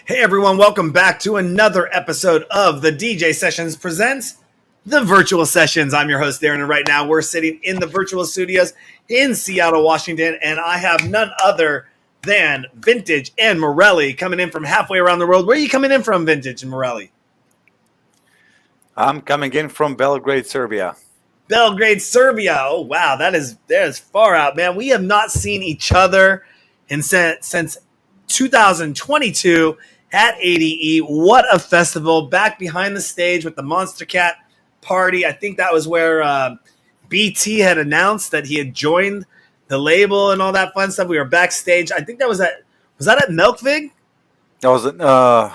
Hey everyone, welcome back to another episode of the DJ Sessions presents the Virtual Sessions. I'm your host, Darren, and right now we're sitting in the virtual studios in Seattle, Washington, and I have none other than Vintage and Morelli coming in from halfway around the world. Where are you coming in from, Vintage and Morelli? I'm coming in from Belgrade, Serbia. Belgrade, Serbia. Oh, wow, that is far out, man. We have not seen each other since 2022 at ADE. What a festival. Back behind the stage with the Monster Cat party. I think that was where BT had announced that he had joined the label and all that fun stuff. We were backstage. I think that was at Melkvig? That was no.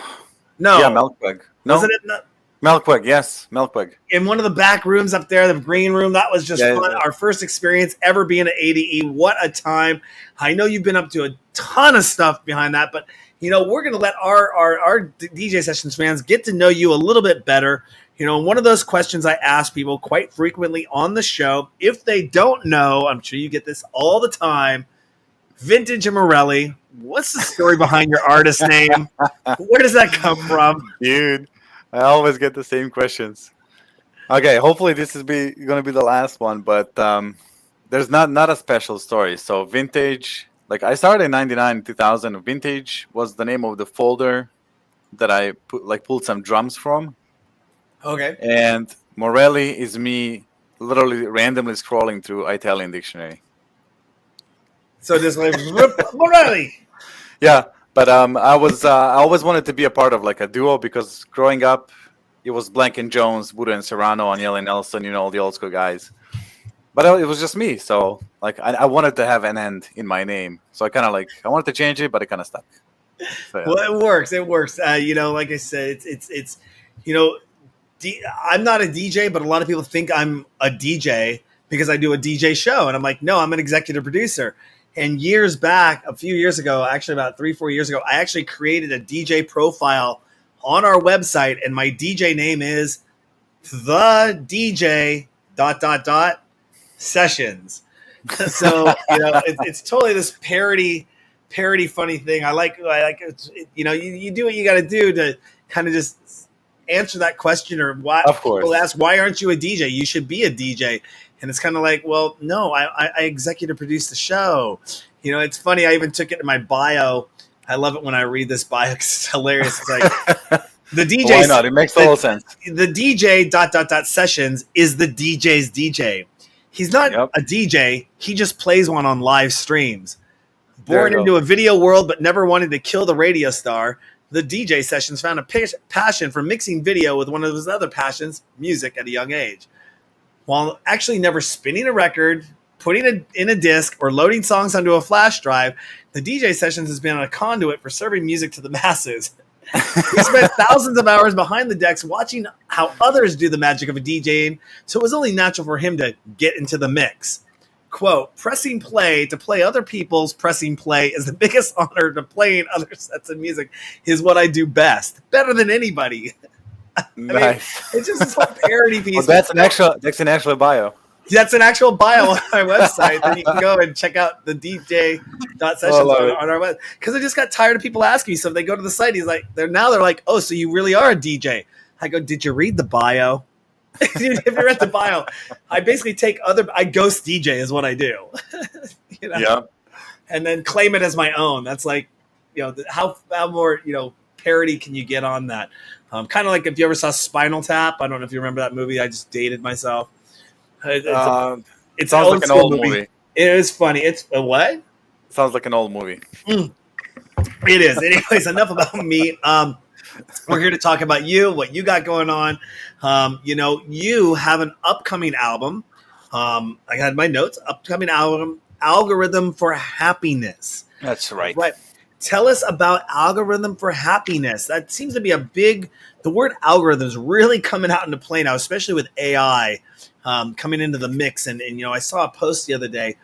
Yeah, Melkweg. No, was it at Melkweg? Yes, Melkweg. In one of the back rooms up there, the green room. That was just fun. Yeah. Our first experience ever being at ADE. What a time. I know you've been up to a ton of stuff behind that, but you know, we're going to let our DJ Sessions fans get to know you a little bit better. You know, one of those questions I ask people quite frequently on the show, if they don't know, I'm sure you get this all the time, Vintage and Morelli, what's the story behind your artist name? Where does that come from? Dude, I always get the same questions. Okay, hopefully this is going to be the last one, but there's not a special story. So Vintage, like I started in 99, 2000. Vintage was the name of the folder that I pulled some drums from. Okay. And Morelli is me literally randomly scrolling through Italian dictionary. So just like Morelli. Yeah, but I always wanted to be a part of like a duo because growing up, it was Blank and Jones, Buddha and Serrano, Aniele and Nelson, you know, all the old school guys. But it was just me, so like I wanted to have an end in my name, so I wanted to change it, but it kind of stuck. So, yeah. Well, it works. It works. You know, like I said, it's you know, I'm not a DJ, but a lot of people think I'm a DJ because I do a DJ show, and I'm like, no, I'm an executive producer. And years back, a few years ago, actually about 3-4 years ago, I actually created a DJ profile on our website, and my DJ name is the DJ ... Sessions. So you know, it's totally this parody funny thing. I like it, you know, you do what you got to do to kind of just answer that question, or why people ask, why aren't you a DJ? You should be a DJ. And it's kind of like, well, no, I executive produce the show. You know, it's funny. I even took it in my bio. I love it when I read this bio because it's hilarious. It's like the DJ. Why not? It makes total sense. The DJ ... Sessions is the DJ's DJ. He's not a DJ. He just plays one on live streams. Born into a video world, but never wanted to kill the radio star, the DJ Sessions found a passion for mixing video with one of his other passions, music, at a young age. While actually never spinning a record, putting it in a disc, or loading songs onto a flash drive, the DJ Sessions has been a conduit for serving music to the masses. He spent thousands of hours behind the decks watching how others do the magic of a DJing, so it was only natural for him to get into the mix. Quote, pressing play to play other people's pressing play is the biggest honor to playing other sets of music is what I do best. Better than anybody. Nice. Mean, it's just this whole parody piece. Well, that's an actual bio. That's an actual bio on my website. Then you can go and check out the DJ Sessions on our website. Because I just got tired of people asking me. So if they go to the site, they're like, oh, so you really are a DJ. I go, did you read the bio? If you read the bio, I basically I ghost DJ is what I do. You know? Yeah. And then claim it as my own. That's like, you know, how more, you know, parody can you get on that? Kind of like if you ever saw Spinal Tap. I don't know if you remember that movie. I just dated myself. It sounds like an old movie. It is funny. It's a what? Sounds like an old movie. It is. Anyways, enough about me. We're here to talk about you, what you got going on. You know, you have an upcoming album. I had my notes. Upcoming album, Algorithm for Happiness. That's right. Right. Tell us about Algorithm for Happiness. That seems to be the word algorithm is really coming out into play now, especially with AI coming into the mix. And you know, I saw a post the other day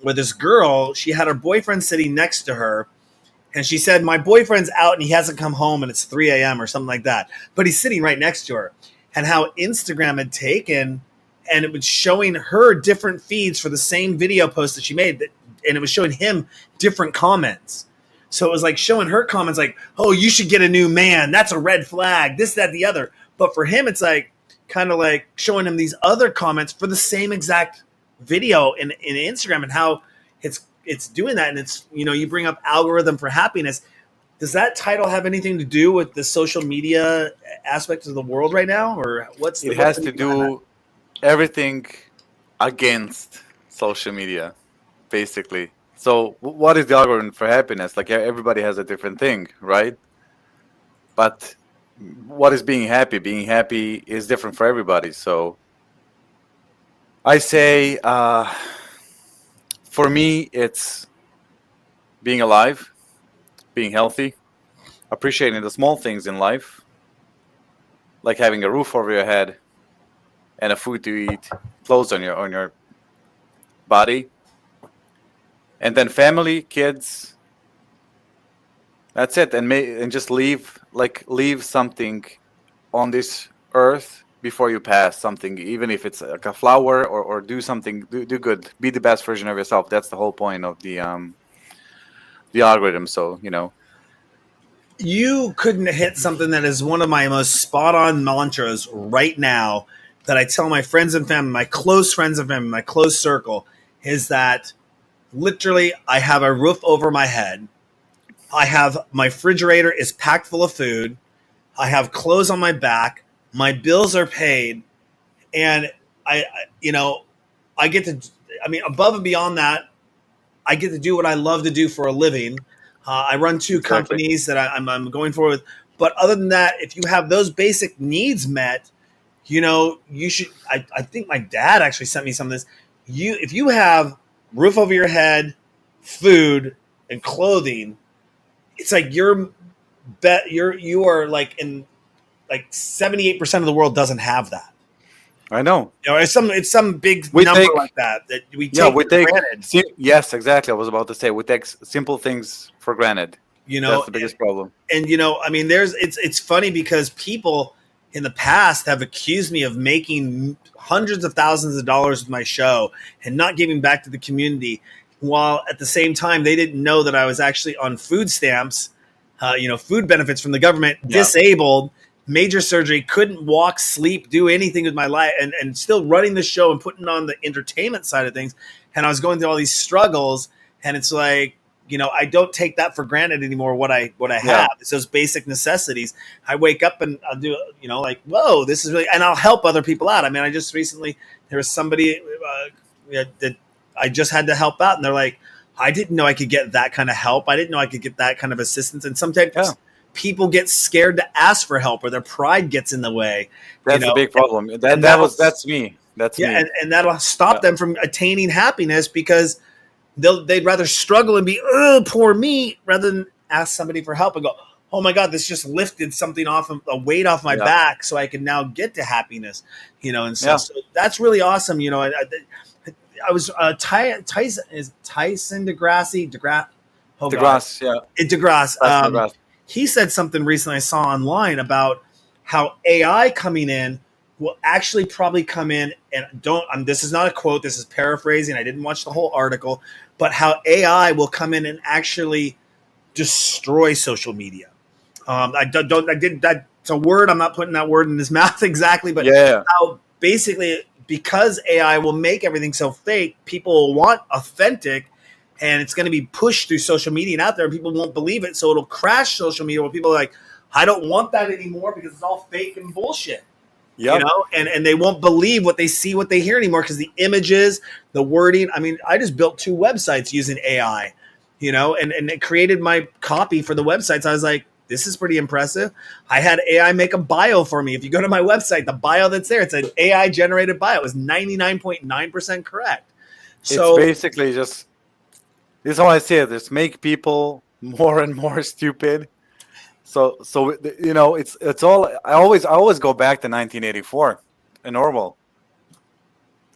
where this girl, she had her boyfriend sitting next to her, and she said, my boyfriend's out and he hasn't come home and it's 3 a.m. or something like that. But he's sitting right next to her. And how Instagram had taken and it was showing her different feeds for the same video post that she made. And it was showing him different comments. So it was like showing her comments like, oh, you should get a new man. That's a red flag. This, that, the other. But for him, it's like kind of like showing him these other comments for the same exact video in Instagram and how it's doing that. And it's, you bring up algorithm for happiness. Does that title have anything to do with the social media aspect of the world right now? Or it has to do everything against social media, basically. So what is the algorithm for happiness? Like everybody has a different thing, right? But what is being happy? Being happy is different for everybody. So I say, for me, it's being alive, being healthy, appreciating the small things in life, like having a roof over your head and a food to eat, clothes on your body, and then family, kids. That's it, and just leave something on this earth before you pass. Something, even if it's like a flower, or do something, do good, be the best version of yourself. That's the whole point of the algorithm. So you couldn't hit something that is one of my most spot on mantras right now that I tell my friends and family, my close friends and family, my close circle, is that literally I have a roof over my head. I have my refrigerator is packed full of food. I have clothes on my back. My bills are paid. And I get to, above and beyond that, I get to do what I love to do for a living. I run two companies that I'm going for with. But other than that, if you have those basic needs met, you should. I think my dad actually sent me some of this. If you have roof over your head, food, and clothing, it's like you are like in like 78% of the world doesn't have that. I know. It's some big number like that we take for granted. Yes, exactly. I was about to say we take simple things for granted. That's the biggest problem. And it's funny because people in the past have accused me of making hundreds of thousands of dollars with my show and not giving back to the community, while at the same time they didn't know that I was actually on food stamps, food benefits from the government, disabled, major surgery, couldn't walk, sleep, do anything with my life, and still running the show and putting on the entertainment side of things. And I was going through all these struggles, and it's like, I don't take that for granted anymore. What I have is those basic necessities. I wake up and I'll do, like, whoa, this is really, and I'll help other people out. I just recently, there was somebody that I just had to help out, and they're like, I didn't know I could get that kind of help. I didn't know I could get that kind of assistance. And sometimes people get scared to ask for help, or their pride gets in the way. That's a big problem. That's me. That's me. And that'll stop them from attaining happiness because they'd rather struggle and be, oh, poor me, rather than ask somebody for help and go, oh my God, this just lifted something off of a weight off my back, so I can now get to happiness. So that's really awesome. I was Tyson DeGrasse. DeGrasse. He said something recently I saw online about how AI coming in will actually probably come in and this is not a quote, this is paraphrasing. I didn't watch the whole article, but how AI will come in and actually destroy social media. That's a word. I'm not putting that word in his mouth exactly, but how basically, because AI will make everything so fake, people will want authentic, and it's going to be pushed through social media and out there, and people won't believe it. So it'll crash social media where people are like, I don't want that anymore because it's all fake and bullshit. Yep. And they won't believe what they see, what they hear anymore, because the images, the wording. I just built 2 websites using AI, and it created my copy for the websites. I was like, this is pretty impressive. I had AI make a bio for me. If you go to my website, the bio that's there, it's an AI generated bio. It was 99.9% correct. So it's basically just, this is how I say it, just make people more and more stupid. So it's all. I always go back to 1984 and Orwell.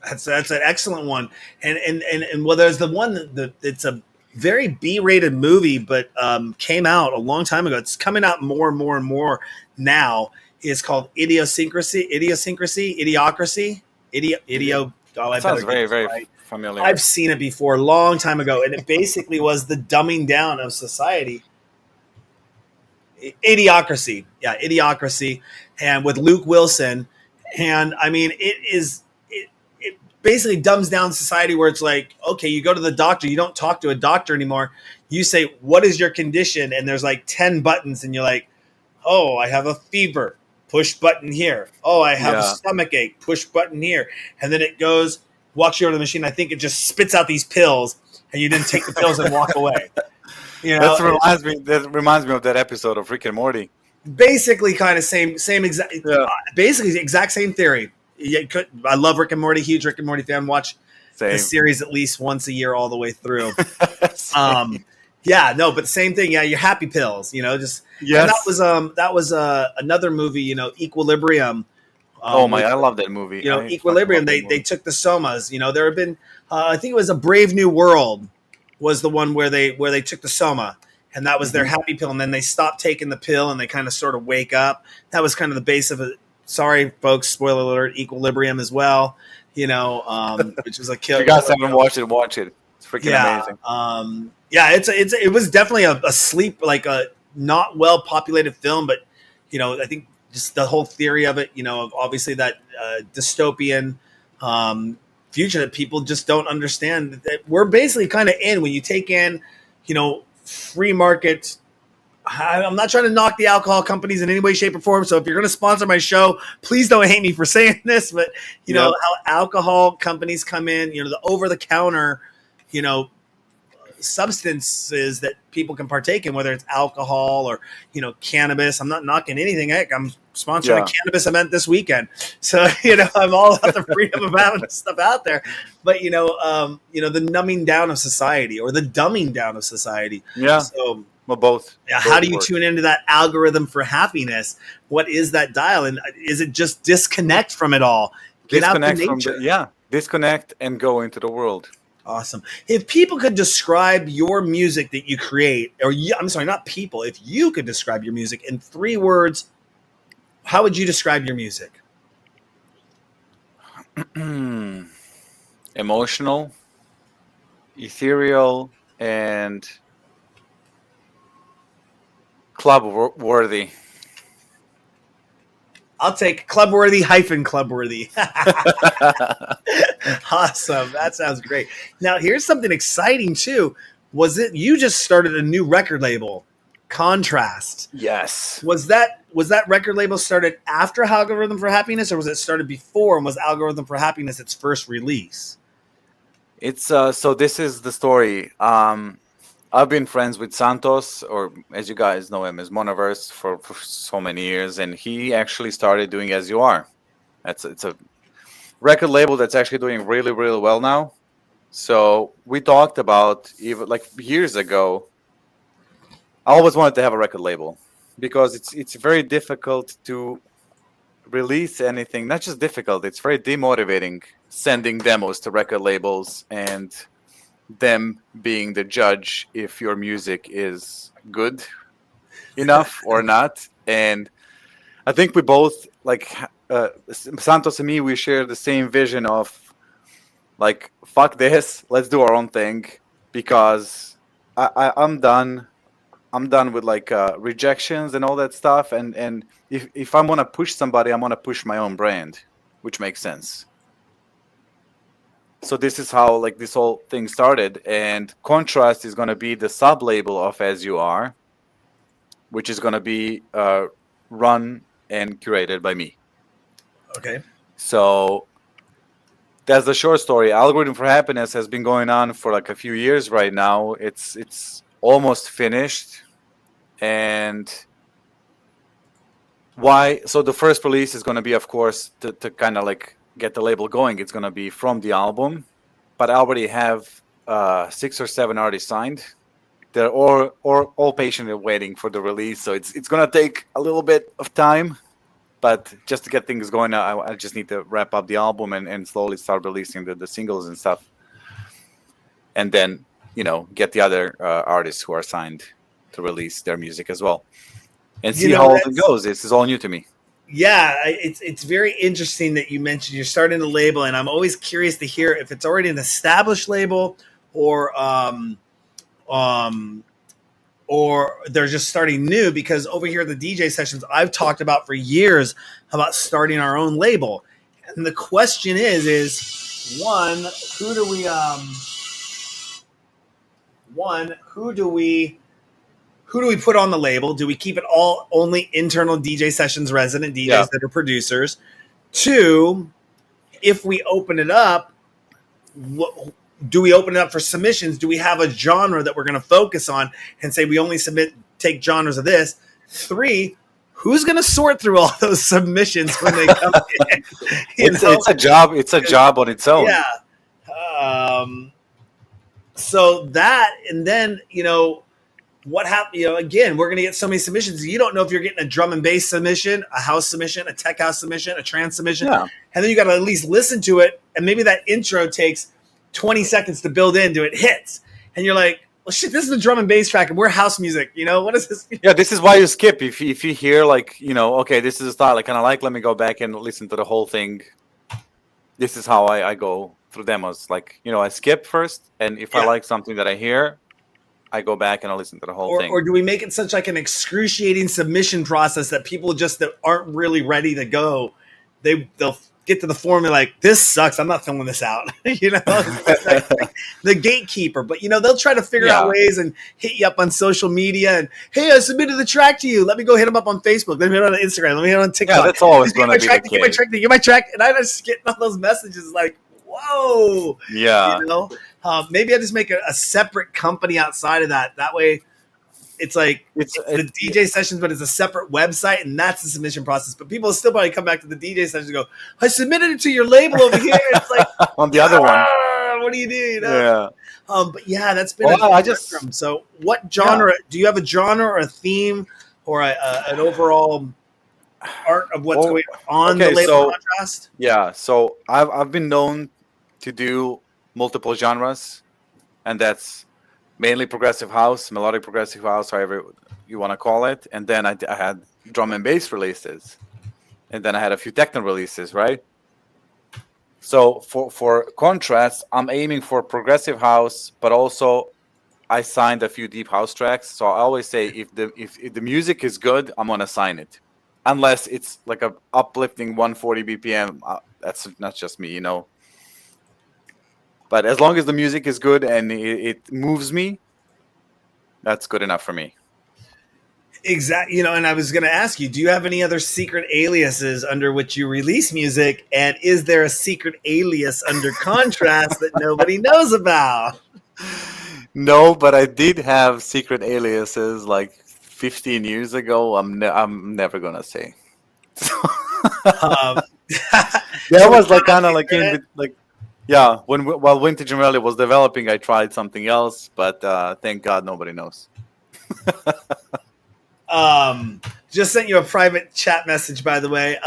That's an excellent one. And well, there's the one that it's a very B-rated movie, but came out a long time ago. It's coming out more and more and more now. It's called Idiocracy. Sounds very, very familiar. I've seen it before, a long time ago, and it basically was the dumbing down of society. Idiocracy. Yeah, Idiocracy. And with Luke Wilson. And I mean, it basically dumbs down society where it's like, okay, you go to the doctor, you don't talk to a doctor anymore. You say, what is your condition? And there's like 10 buttons, and you're like, oh, I have a fever. Push button here. Oh, I have a stomach ache. Push button here. And then it goes, walks you over to the machine. I think it just spits out these pills, and you then take the pills and walk away. You know, that reminds me of that episode of Rick and Morty. Basically, kind of same exact, basically exact same theory. I love Rick and Morty. Huge Rick and Morty fan. Watch the series at least once a year all the way through. Yeah, no, but the same thing. Yeah, your happy pills. You know, just that was another movie. You know, Equilibrium. I love that movie. You know, Equilibrium. They took the somas. You know, there have been. I think it was A Brave New World was the one where they took the soma, and that was their happy pill, and then they stopped taking the pill, and they kind of sort of wake up. That was kind of the base of it. Sorry, folks. Spoiler alert. Equilibrium as well. You know, which was a kill. If you guys haven't watched it, watch it. It's freaking amazing. Yeah, it was definitely a sleep, like a not well populated film, but you know, I think just the whole theory of it, you know, of obviously that dystopian future that people just don't understand. That we're basically kind of in when you take in, you know, free market. I'm not trying to knock the alcohol companies in any way, shape, or form. So if you're going to sponsor my show, please don't hate me for saying this. But you know how alcohol companies come in, you know, the over the counter, you know, substances that people can partake in, whether it's alcohol or, you know, cannabis. I'm not knocking anything. Heck, I'm sponsoring a cannabis event this weekend. So, you know, I'm all about the freedom of having stuff out there. But, you know, the numbing down of society or the dumbing down of society. Yeah. So, well, both. Yeah. How do you tune into that algorithm for happiness? What is that dial? And is it just disconnect from it all? Get out to nature. Disconnect and go into the world. Awesome. If people could describe your music that you create, I'm sorry, not people. If you could describe your music in 3 words, how would you describe your music? Emotional, ethereal, and club-worthy. I'll take club-worthy - club-worthy. Awesome. That sounds great. Now, here's something exciting, too. Was it you just started a new record label, Contrast? Yes. Was that record label started after Algorithm for Happiness, or was it started before, and was Algorithm for Happiness its first release? It's so this is the story. I've been friends with Santos, or as you guys know him as Monoverse, for so many years, and he actually started doing As You Are. It's a record label that's actually doing really, really well now. So we talked about, even like years ago, I always wanted to have a record label because it's very difficult to release anything. Not just difficult, it's very demotivating sending demos to record labels and them being the judge if your music is good enough or not. And I think we both, like Santos and me, we share the same vision of like, fuck this, let's do our own thing, because I'm done with like rejections and all that stuff. And if I'm gonna push somebody, I'm gonna push my own brand, which makes sense. So this is how like this whole thing started, and Contrast is going to be the sub-label of As You Are, which is going to be run and curated by me. Okay. So that's the short story. Algorithm for Happiness has been going on for like a few years right now. It's almost finished, and why? So the first release is going to be, of course, to kind of like get the label going. It's going to be from the album, but I already have 6 or 7 already signed. They're all patiently waiting for the release, so it's going to take a little bit of time, but just to get things going, I just need to wrap up the album and slowly start releasing the singles and stuff, and then, you know, get the other artists who are signed to release their music as well, and see how it goes. This is all new to me. Yeah, it's very interesting that you mentioned you're starting a label, and I'm always curious to hear if it's already an established label or or they're just starting new, because over here at the DJ sessions, I've talked about for years about starting our own label. And the question is one, who do we put on the label? Do we keep it all only internal DJ sessions resident DJs that are producers? Two, if we open it up, do we open it up for submissions? Do we have a genre that we're going to focus on and say we only take genres of this? Three, who's going to sort through all those submissions when they come in? It's a job. It's a job on its own. Yeah. So that, and then, what happened? Again, we're going to get so many submissions. You don't know if you're getting a drum and bass submission, a house submission, a tech house submission, a trance submission. Yeah. And then you got to at least listen to it. And maybe that intro takes 20 seconds to build into it, hits. And you're like, well, shit, this is a drum and bass track and we're house music. What is this? Yeah, this is why you skip. If you hear okay, this is a style I kind of like, let me go back and listen to the whole thing. This is how I go through demos. I skip first. And if I like something that I hear, I go back and I listen to the whole thing. Or do we make it such like an excruciating submission process that people just that aren't really ready to go, they'll get to the form and like, this sucks, I'm not filling this out. The gatekeeper. But they'll try to figure out ways and hit you up on social media and, hey, I submitted the track to you. Let me go hit them up on Facebook. Let me hit it on Instagram. Let me hit it on TikTok. Yeah, that's always going to be the case. Get my track. And I just get all those messages like, whoa. Yeah. Maybe I just make a separate company outside of that. That way, it's like it's the DJ sessions, but it's a separate website, and that's the submission process. But people still probably come back to the DJ sessions and go, "I submitted it to your label over here." It's like on the other one. What do you do? Yeah. But yeah, that's been. So, what genre? Do you have a genre or a theme or an overall art of what's going on the label contrast? Yeah. So I've been known to do multiple genres, and that's mainly progressive house, melodic progressive house, however you want to call it. And then I had drum and bass releases, and then I had a few techno releases, right? So for contrast, I'm aiming for progressive house, but also I signed a few deep house tracks. So I always say if the music is good, I'm gonna sign it, unless it's like a uplifting 140 BPM. That's not just me, But as long as the music is good and it moves me, that's good enough for me. Exactly. And I was going to ask you, do you have any other secret aliases under which you release music? And is there a secret alias under contrast that nobody knows about? No, but I did have secret aliases like 15 years ago. I'm never going to say. That was like kind of like in like. Yeah, while Vintage Morelli was developing, I tried something else, but thank God nobody knows. Just sent you a private chat message, by the way.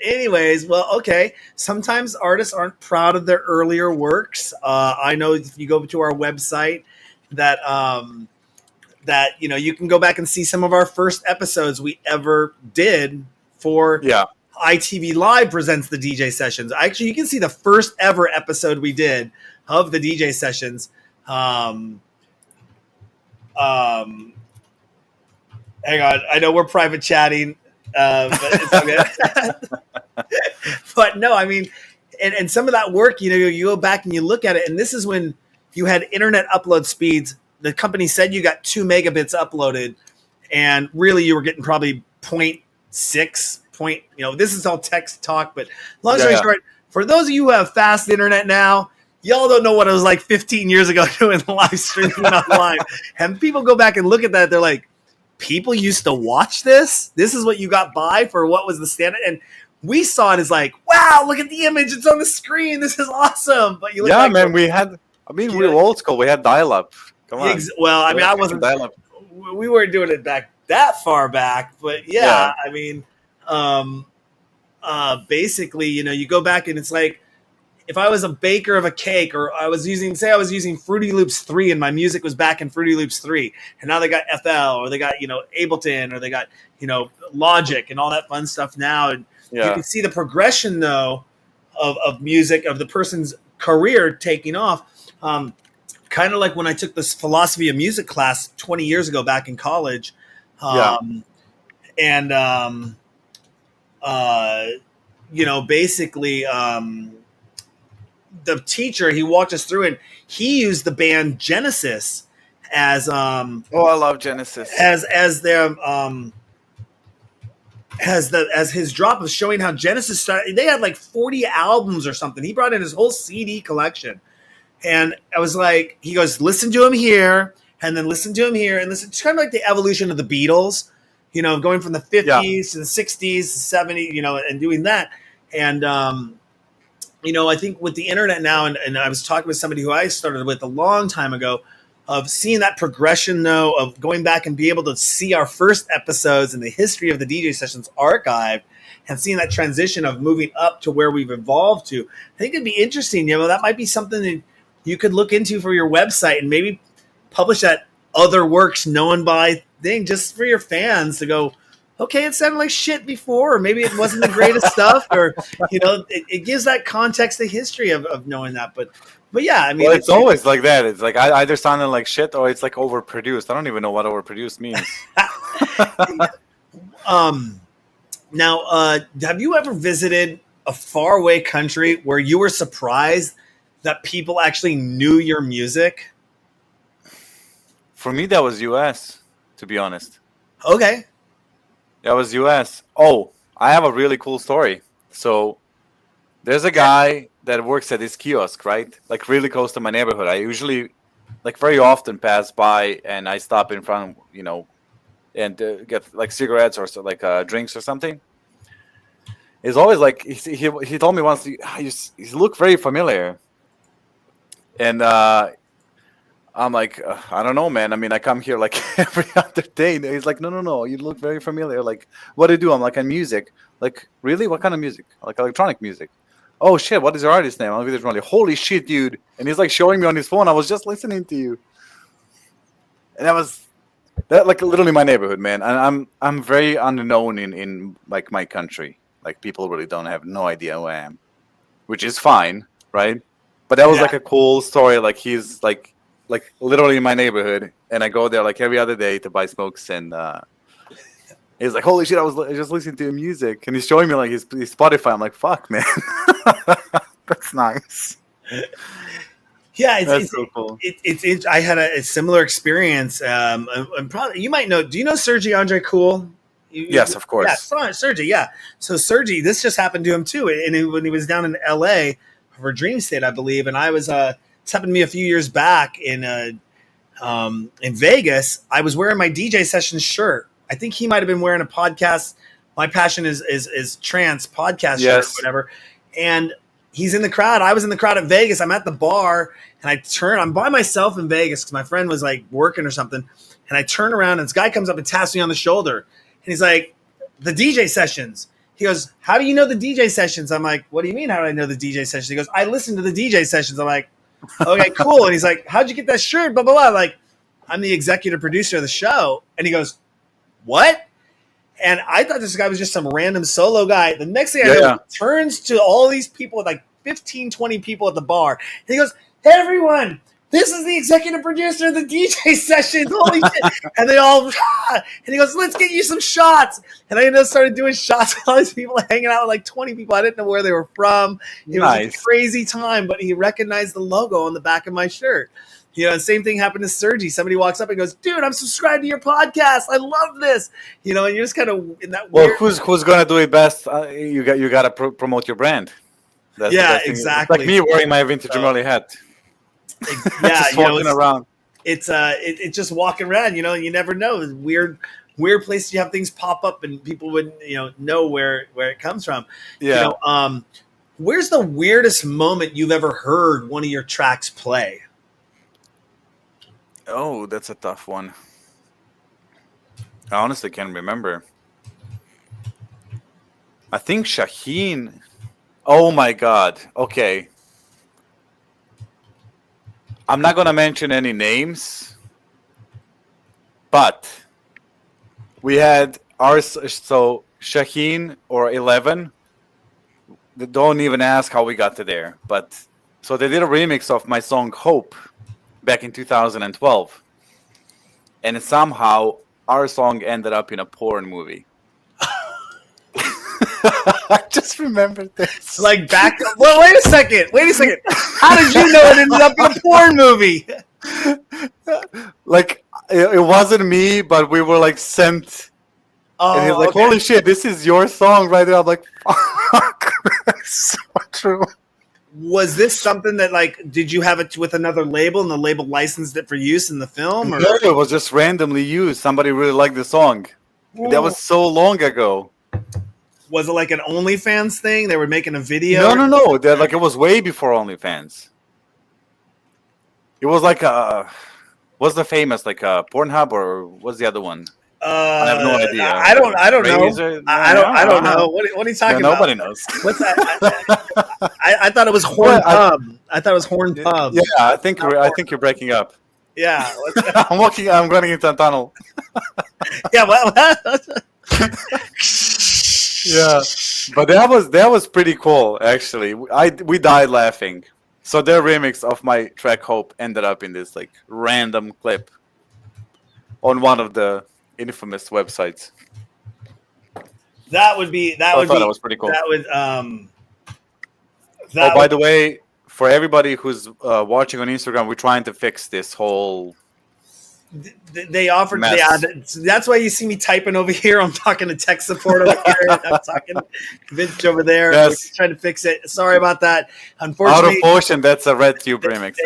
Anyways, well, okay. Sometimes artists aren't proud of their earlier works. I know if you go to our website that you can go back and see some of our first episodes we ever did for ITV Live presents the DJ sessions. Actually, you can see the first ever episode we did of the DJ sessions. Hang on, I know we're private chatting, but it's okay. But no, I mean, and some of that work, you go back and you look at it, and this is when you had internet upload speeds. The company said you got 2 megabits uploaded, and really you were getting probably 0.6. This is all text talk, but long story short, for those of you who have fast internet now, y'all don't know what it was like 15 years ago doing live streaming online. And people go back and look at that, they're like, people used to watch this? This is what you got by for what was the standard? And we saw it as like, wow, look at the image, it's on the screen, this is awesome. But you look man, we were old school, we had dial-up. Come on. Well, I mean, I wasn't dial-up. We weren't doing it back that far back, but I mean, basically, you go back and it's like, if I was a baker of a cake, or I was using Fruity Loops 3 and my music was back in Fruity Loops 3, and now they got FL, or they got, Ableton, or they got, Logic and all that fun stuff now. And you can see the progression though of music, of the person's career taking off. kind of like when I took this philosophy of music class 20 years ago back in college. And, basically, the teacher, he walked us through, and he used the band Genesis as I love Genesis as their as his drop of showing how Genesis started. They had like 40 albums or something. He brought in his whole CD collection, and I was like, he goes, listen to him here, and then listen to him here, and listen. It's kind of like the evolution of the Beatles, going from the 50s to the 60s, the 70s, and doing that, and I think with the internet now, and I was talking with somebody who I started with a long time ago, of seeing that progression, though, of going back and be able to see our first episodes in the history of the DJ Sessions archive, and seeing that transition of moving up to where we've evolved to. I think it'd be interesting. That might be something that you could look into for your website, and maybe publish that other works known by thing just for your fans to go, okay, it sounded like shit before, or maybe it wasn't the greatest stuff, or it gives that context, the history of knowing that. But yeah, I mean, it's always like that. It's like either sounding like shit or it's like overproduced. I don't even know what overproduced means. Now, have you ever visited a faraway country where you were surprised that people actually knew your music? For me, that was U.S., to be honest. Okay. That was U.S. Oh, I have a really cool story. So there's a guy that works at this kiosk, right? Like really close to my neighborhood. I usually, like very often pass by and I stop in front, and get like cigarettes or so, like drinks or something. He's always like, he told me once, he looked very familiar. And I'm like, I don't know, man. I mean, I come here like every other day. And he's like, no, you look very familiar. Like, what do you do? I'm like, I'm music. Like, really? What kind of music? Like electronic music. Oh shit, what is your artist name? I'm Vintage Morelli. Holy shit, dude. And he's like showing me on his phone. I was just listening to you. And that like literally my neighborhood, man. And I'm very unknown in like my country. Like people really don't have no idea who I am, which is fine, right? But that was like a cool story. Like he's like literally in my neighborhood, and I go there like every other day to buy smokes, and he's like, holy shit, I was just listening to your music, and he's showing me like his Spotify. I'm like, fuck, man. That's nice. Yeah, that's so cool. I had a similar experience. I'm probably, you might know. Do you know Sergey Andre Cool? Yes, of course. Yeah, Sergey. Yeah. So Sergey, this just happened to him too, and when he was down in L.A. for Dream State, I believe, and I was this happened to me a few years back in Vegas. I was wearing my DJ Sessions shirt. I think he might have been wearing a podcast. My passion is trance podcast shirt or whatever. And he's in the crowd. I was in the crowd at Vegas. I'm at the bar, and I'm by myself in Vegas because my friend was like working or something. And I turn around, and this guy comes up and taps me on the shoulder. And he's like, the DJ Sessions. He goes, how do you know the DJ Sessions? I'm like, what do you mean, how do I know the DJ Sessions? He goes, I listen to the DJ Sessions. I'm like, okay, cool. And he's like, how'd you get that shirt? Blah, blah, blah. I'm like, I'm the executive producer of the show. And he goes, what? And I thought this guy was just some random solo guy. The next thing I know, he turns to all these people, like 15, 20 people at the bar. And he goes, hey, everyone, this is the executive producer of the DJ Sessions. Holy shit. And they all, and he goes, let's get you some shots. And I started doing shots with all these people hanging out with like 20 people. I didn't know where they were from. It was a crazy time, but he recognized the logo on the back of my shirt. The same thing happened to Sergey. Somebody walks up and goes, dude, I'm subscribed to your podcast. I love this. And you're just kind of in that weird... Well, who's going to do it best? You got to promote your brand. That's exactly. It's like me wearing my Vintage Morelli hat. Yeah, just walking around. It's just walking around. You never know. Weird places you have things pop up and people wouldn't know where it comes from. Yeah. Where's the weirdest moment you've ever heard one of your tracks play? Oh, that's a tough one. I honestly can't remember. I think Shaheen. Oh my God. Okay. I'm not going to mention any names, but we had so Shaheen or 11. Don't even ask how we got to there. But so they did a remix of my song Hope, back in 2012, and somehow our song ended up in a porn movie. I just remembered this. Like back. Well, wait a second. How did you know it ended up in a porn movie? Like it wasn't me, but we were like sent. And he's like, okay. "Holy shit, this is your song right there." I'm like, "Fuck, that's so true." Was this something that, like, did you have it with another label and the label licensed it for use in the film? Or? No, it was just randomly used. Somebody really liked the song. Ooh. That was so long ago. Was it like an OnlyFans thing? They were making a video? No. Like it was way before OnlyFans. It was like what's the famous like Pornhub or what's the other one? I have no idea. I don't know. I don't know. What are you talking about? Nobody knows. What's that? I thought it was Horn Pub. I thought it was Horn Pub. Yeah, I think you're breaking up. Yeah. I'm running into a tunnel. Yeah. Well. Yeah, but that was pretty cool actually. We died laughing. So their remix of my track Hope ended up in this like random clip on one of the infamous websites. That was pretty cool. That would by the way, for everybody who's watching on Instagram, we're trying to fix this whole. They offered. Yeah, that's why you see me typing over here. I'm talking to tech support over here. I'm talking to Vintage over there. Yes. We're trying to fix it. Sorry about that. Unfortunately, Out of Ocean. That's a Red Tube remix.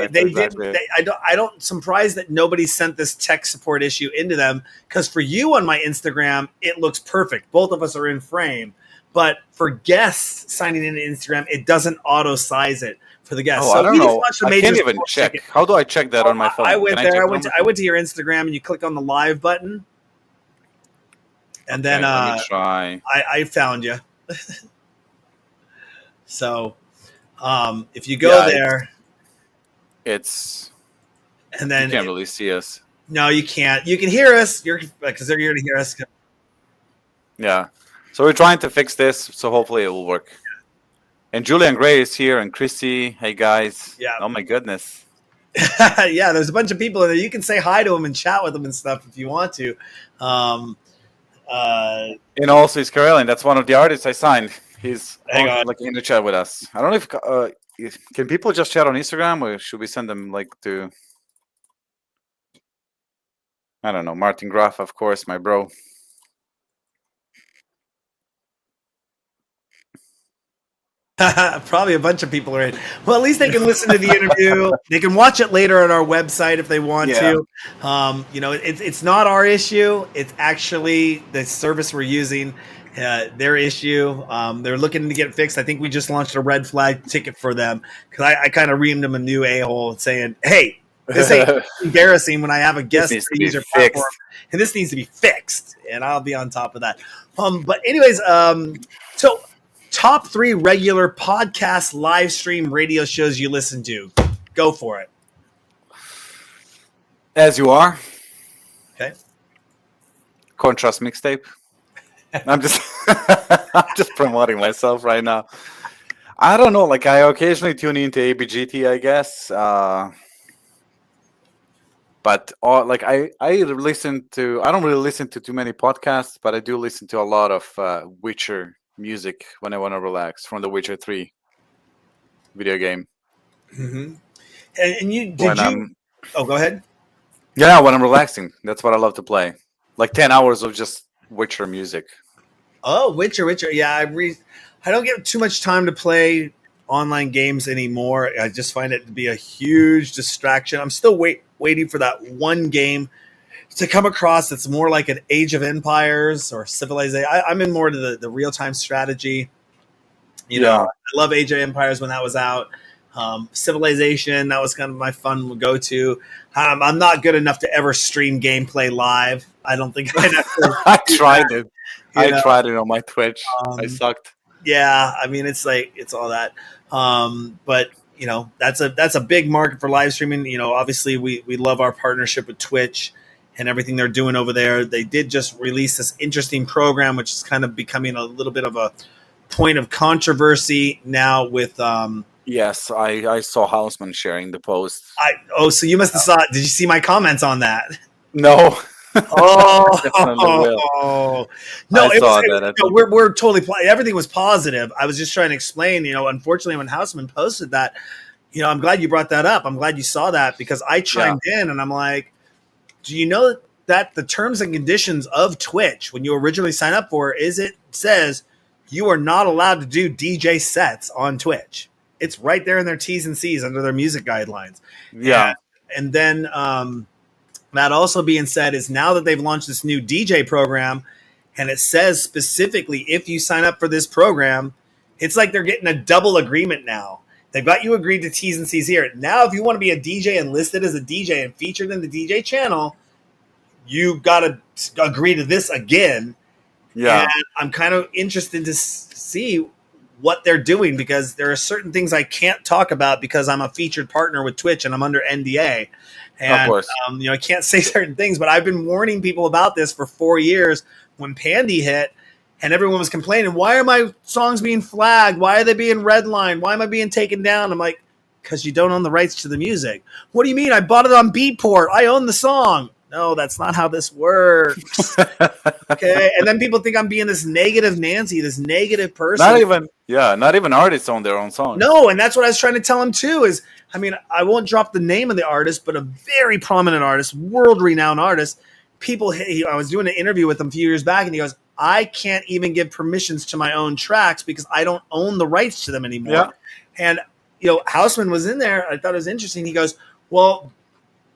I'm surprised that nobody sent this tech support issue into them, because for you on my Instagram, it looks perfect. Both of us are in frame. But for guests signing into Instagram, it doesn't auto size it for the guests. Oh, so I don't know. I can't even check. How do I check that on my phone? I went there. I went to your Instagram, and you click on the live button, and then let me try. I found you. So, if you go there, it's and then you can't really see us. No, you can't. You can hear us. Because they're here to hear us. Yeah. So we're trying to fix this, so hopefully it will work. And Julian Gray is here, and Christy. Hey guys. Yeah. Oh my goodness. Yeah, there's a bunch of people in there. You can say hi to them and chat with them and stuff if you want to. And also, he's Karelian. That's one of the artists I signed. He's like in the chat with us. I don't know if can people just chat on Instagram, or should we send them like to? I don't know. Martin Graf, of course, my bro. Probably a bunch of people are in. Well, at least they can listen to the interview. They can watch it later on our website if they want to. It's not our issue. It's actually the service we're using, their issue. They're looking to get it fixed. I think we just launched a red flag ticket for them, because I kind of reamed them a new a-hole saying, "Hey, this ain't embarrassing when I have a guest user platform, and this needs to be fixed." And I'll be on top of that. But anyways, so. Top 3 regular podcast, live stream, radio shows you listen to. Go for it. As You Are. Okay. Contrast Mixtape. I'm just promoting myself right now. I don't know. Like I occasionally tune into ABGT, I guess. But I listen to. I don't really listen to too many podcasts, but I do listen to a lot of Witcher music when I want to relax from the Witcher 3 video game. Mm-hmm. And you go ahead. Yeah, when I'm relaxing, that's what I love to play. Like 10 hours of just Witcher music. Oh, Witcher. Yeah, I don't get too much time to play online games anymore. I just find it to be a huge distraction. I'm still waiting for that one game to come across that's more like an Age of Empires or Civilization. I'm in more to the real-time strategy. You know, I love Age of Empires when that was out. Civilization, that was kind of my fun go-to. I'm not good enough to ever stream gameplay live. I don't think I'd ever. I tried it. I tried it on my Twitch. I sucked. Yeah, I mean, it's all that. But that's a big market for live streaming. Obviously we love our partnership with Twitch and everything they're doing over there. They did just release this interesting program, which is kind of becoming a little bit of a point of controversy now with Yes, I saw Houseman sharing the post. So you must have saw it. Did you see my comments on that? No. Definitely will. Oh no! I saw that. I No, think. we're totally everything was positive. I was just trying to explain. Unfortunately, when Houseman posted that, I'm glad you brought that up. I'm glad you saw that because I Yeah. chimed in and I'm like, do you know that the terms and conditions of Twitch when you originally sign up for it says you are not allowed to do DJ sets on Twitch. It's right there in their T's and C's under their music guidelines. Yeah. And then that also being said is now that they've launched this new DJ program and it says specifically if you sign up for this program, it's like they're getting a double agreement now. They've got you agreed to T's and C's here. Now, if you want to be a DJ and listed as a DJ and featured in the DJ channel, you got to agree to this again. Yeah. And I'm kind of interested to see what they're doing because there are certain things I can't talk about because I'm a featured partner with Twitch and I'm under NDA. And, of course. I can't say certain things, but I've been warning people about this for 4 years when Pandy hit and everyone was complaining, why are my songs being flagged? Why are they being redlined? Why am I being taken down? I'm like, because you don't own the rights to the music. What do you mean? I bought it on Beatport. I own the song. No, that's not how this works. Okay. And then people think I'm being this negative Nancy, this negative person. Not even artists own their own songs. No, and that's what I was trying to tell him too is, I won't drop the name of the artist, but a very prominent artist, world-renowned artist. I was doing an interview with him a few years back, and he goes, I can't even give permissions to my own tracks because I don't own the rights to them anymore. Yeah. And, Houseman was in there. I thought it was interesting. He goes, well,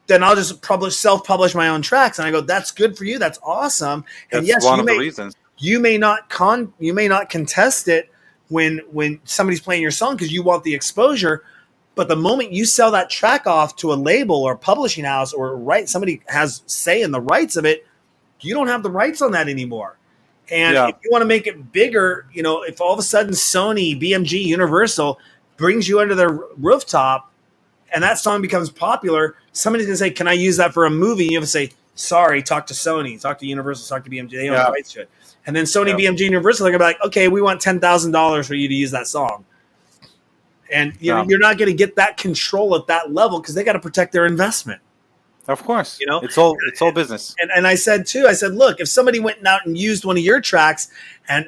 then I'll just self-publish my own tracks. And I go, that's good for you. That's awesome. And that's one of the reasons. You may not contest it when somebody's playing your song because you want the exposure. But the moment you sell that track off to a label or publishing house or somebody has say in the rights of it, you don't have the rights on that anymore. And if you want to make it bigger, if all of a sudden Sony, BMG, Universal brings you under their rooftop and that song becomes popular, somebody's going to say, can I use that for a movie? And you have to say, sorry, talk to Sony, talk to Universal, talk to BMG. They own the rights to it. And then Sony, BMG, Universal, they're going to be like, okay, we want $10,000 for you to use that song. And you're not going to get that control at that level because they got to protect their investment. Of course. It's all business. And I said, look, if somebody went out and used one of your tracks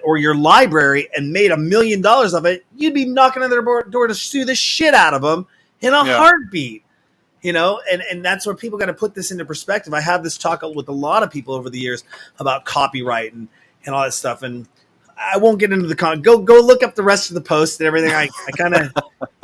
or your library and made $1 million of it, you'd be knocking on their door to sue the shit out of them in a heartbeat. And that's where people got to put this into perspective. I have this talk with a lot of people over the years about copyright and all that stuff. And I won't get into the go look up the rest of the post and everything. I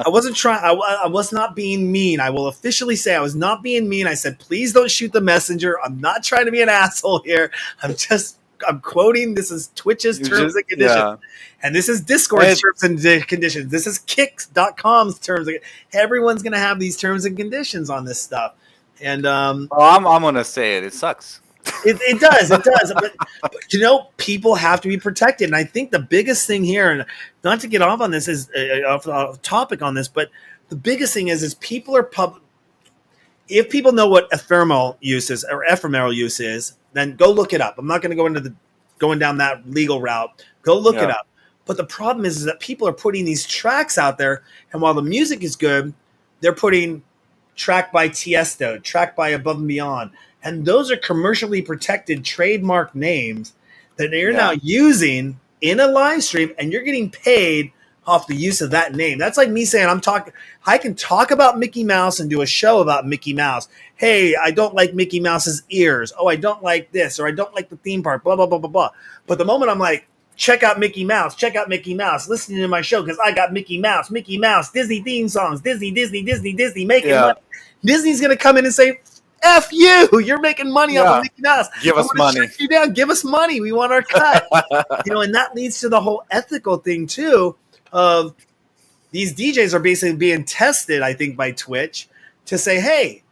wasn't trying. I was not being mean. I will officially say I was not being mean. I said, please don't shoot the messenger. I'm not trying to be an asshole here. I'm quoting. This is Twitch's terms and conditions. And this is Discord's terms and conditions. This is Kicks.com's terms. Everyone's going to have these terms and conditions on this stuff. And I'm going to say it. It sucks. It does. But people have to be protected. And I think the biggest thing here, and not to get off on this, is off topic on this, but the biggest thing is people are if people know what ephemeral use is, then go look it up. I'm not going to go going down that legal route. Go look it up. But the problem is that people are putting these tracks out there, and while the music is good, they're putting track by Tiesto, track by Above and Beyond. And those are commercially protected trademark names that they're now using in a live stream, and you're getting paid off the use of that name. That's like me saying I can talk about Mickey Mouse and do a show about Mickey Mouse. Hey, I don't like Mickey Mouse's ears. Oh, I don't like this, or I don't like the theme park, blah, blah, blah, blah, blah. But the moment I'm like, check out Mickey Mouse, listening to my show because I got Mickey Mouse, Disney theme songs, Disney, making money. Disney's going to come in and say, F you! You're making money off of Mickey Mouse. Give us money. Shut you down. Give us money. We want our cut. And that leads to the whole ethical thing too. Of these DJs are basically being tested, I think, by Twitch to say, hey,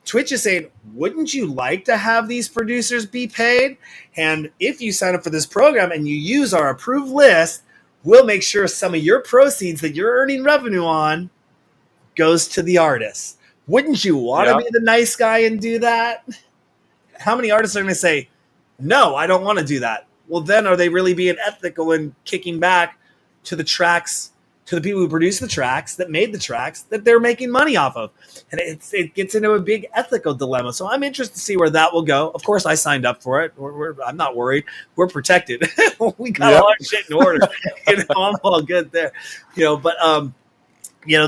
Twitch is saying, wouldn't you like to have these producers be paid? And if you sign up for this program and you use our approved list, we'll make sure some of your proceeds that you're earning revenue on goes to the artists. Wouldn't you want to be the nice guy and do that? How many artists are going to say, no, I don't want to do that? Well, then are they really being ethical and kicking back to the tracks to the people who produce the tracks, that made the tracks, that they're making money off of. And it gets into a big ethical dilemma. So I'm interested to see where that will go. Of course, I signed up for it. I'm not worried. We're protected. We got a lot of shit in order. I'm all good there. But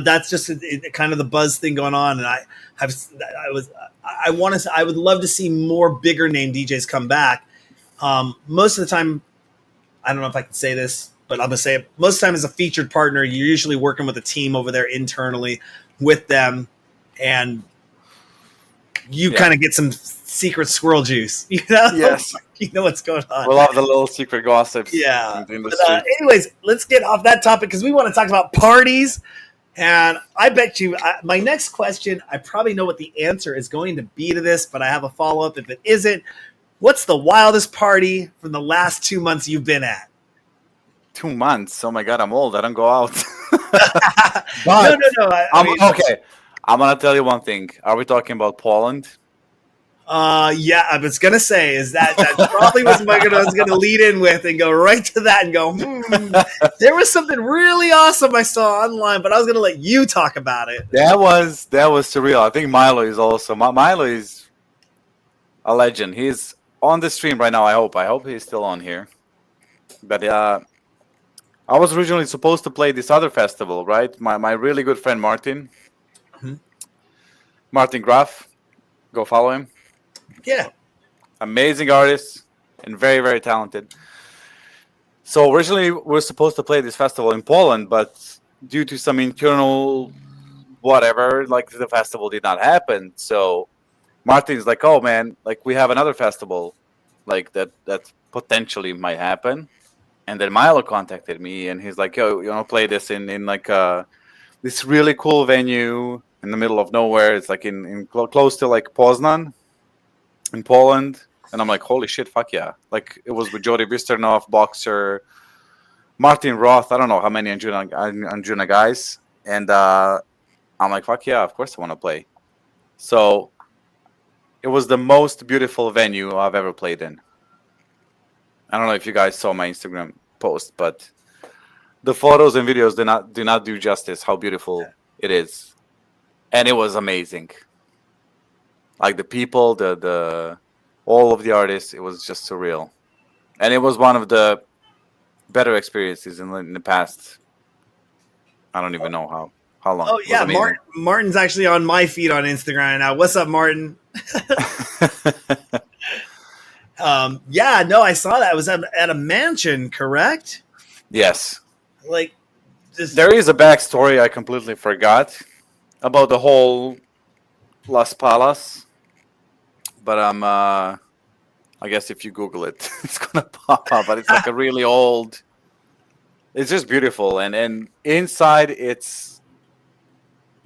that's just kind of the buzz thing going on. And I would love to see more bigger name DJs come back. Most of the time, I don't know if I can say this, but I'm going to say it. Most of the time as a featured partner, you're usually working with a team over there internally with them, and you kind of get some secret squirrel juice. Yes. You know what's going on. We'll have the little secret gossips. Yeah. But, anyways, let's get off that topic because we want to talk about parties. And I bet you my next question, I probably know what the answer is going to be to this, but I have a follow-up if it isn't. What's the wildest party from the last 2 months you've been at? 2 months? Oh my God, I'm old. I don't go out. No. Okay. I'm going to tell you one thing. Are we talking about Poland? Yeah, I was going to say, is that probably was what I was going to lead in with and go right to that and go, there was something really awesome I saw online, but I was going to let you talk about it. That was surreal. I think Milo is also. Milo is a legend. He's on the stream right now. I hope he's still on here. But I was originally supposed to play this other festival, right? My really good friend Martin, Martin Graf, go follow him. Yeah, amazing artist and very, very talented. So originally we were supposed to play this festival in Poland, but due to some internal whatever, like the festival did not happen. So Martin's like, oh man, like we have another festival like that potentially might happen. And then Milo contacted me and he's like, yo, play this in like this really cool venue in the middle of nowhere. It's like in close to like Poznan in Poland. And I'm like, holy shit, fuck yeah. Like it was with Jody Visternov, Boxer, Martin Roth, I don't know how many Anjuna guys. And I'm like, fuck yeah, of course I want to play. So it was the most beautiful venue I've ever played in. I don't know if you guys saw my Instagram post, but the photos and videos do not do justice how beautiful it is. And it was amazing. Like the people, the all of the artists, it was just surreal. And it was one of the better experiences in the past. I don't even know how long. Oh yeah, Martin's actually on my feed on Instagram now. What's up, Martin? Yeah, no, I saw that. It was at a mansion, correct? Yes. Like, there is a backstory I completely forgot about the whole Las Palas, but I guess if you Google it, it's gonna pop up. But it's like a really old. It's just beautiful, and inside it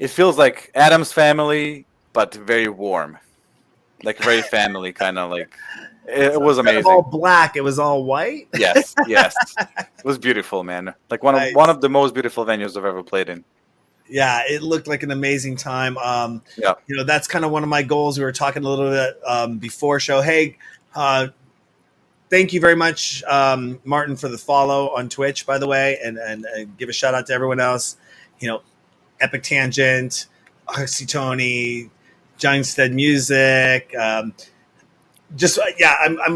feels like Adam's Family, but very warm, like very family kind of like. It was amazing. All black. It was all white. Yes. It was beautiful, man. Like one of the most beautiful venues I've ever played in. Yeah, it looked like an amazing time. Yeah. That's kind of one of my goals. We were talking a little bit before show. Hey, thank you very much, Martin, for the follow on Twitch, by the way, and give a shout out to everyone else. Epic Tangent, Oxytony, Johnstead Music. I'm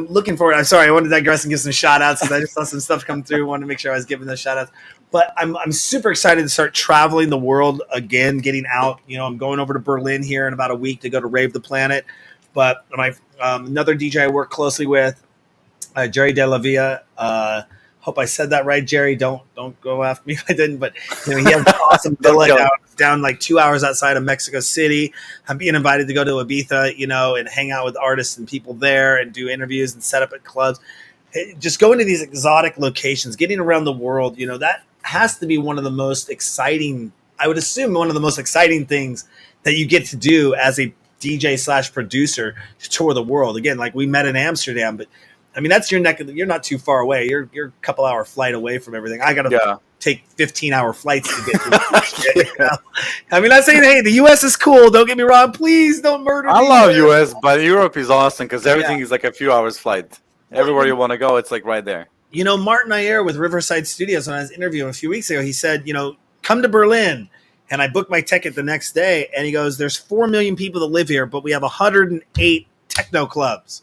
looking forward. I'm sorry, I wanted to digress and give some shout outs because I just saw some stuff come through. Wanted to make sure I was giving those shout outs. But I'm super excited to start traveling the world again, getting out. I'm going over to Berlin here in about a week to go to Rave the Planet. But my another DJ I work closely with, Jerry De La Via. Hope I said that right, Jerry. Don't go after me if I didn't. But he has an awesome villa down like 2 hours outside of Mexico City. I'm being invited to go to Ibiza, and hang out with artists and people there and do interviews and set up at clubs. Just going to these exotic locations, getting around the world, that has to be one of the most exciting, I would assume one of the most exciting things that you get to do as a DJ / producer to tour the world. Again, like we met in Amsterdam, but I mean, that's your neck. You're not too far away. You're a couple hour flight away from everything. I got to take 15-hour flights to get to I mean, I'm saying, hey, the U.S. is cool. Don't get me wrong. Please don't murder me. I love U.S., but Europe is awesome because everything is like a few hours flight. Everywhere you want to go, it's like right there. Martin Ayer with Riverside Studios, when I was interviewing a few weeks ago, he said, come to Berlin. And I booked my ticket the next day. And he goes, there's 4 million people that live here, but we have 108 techno clubs.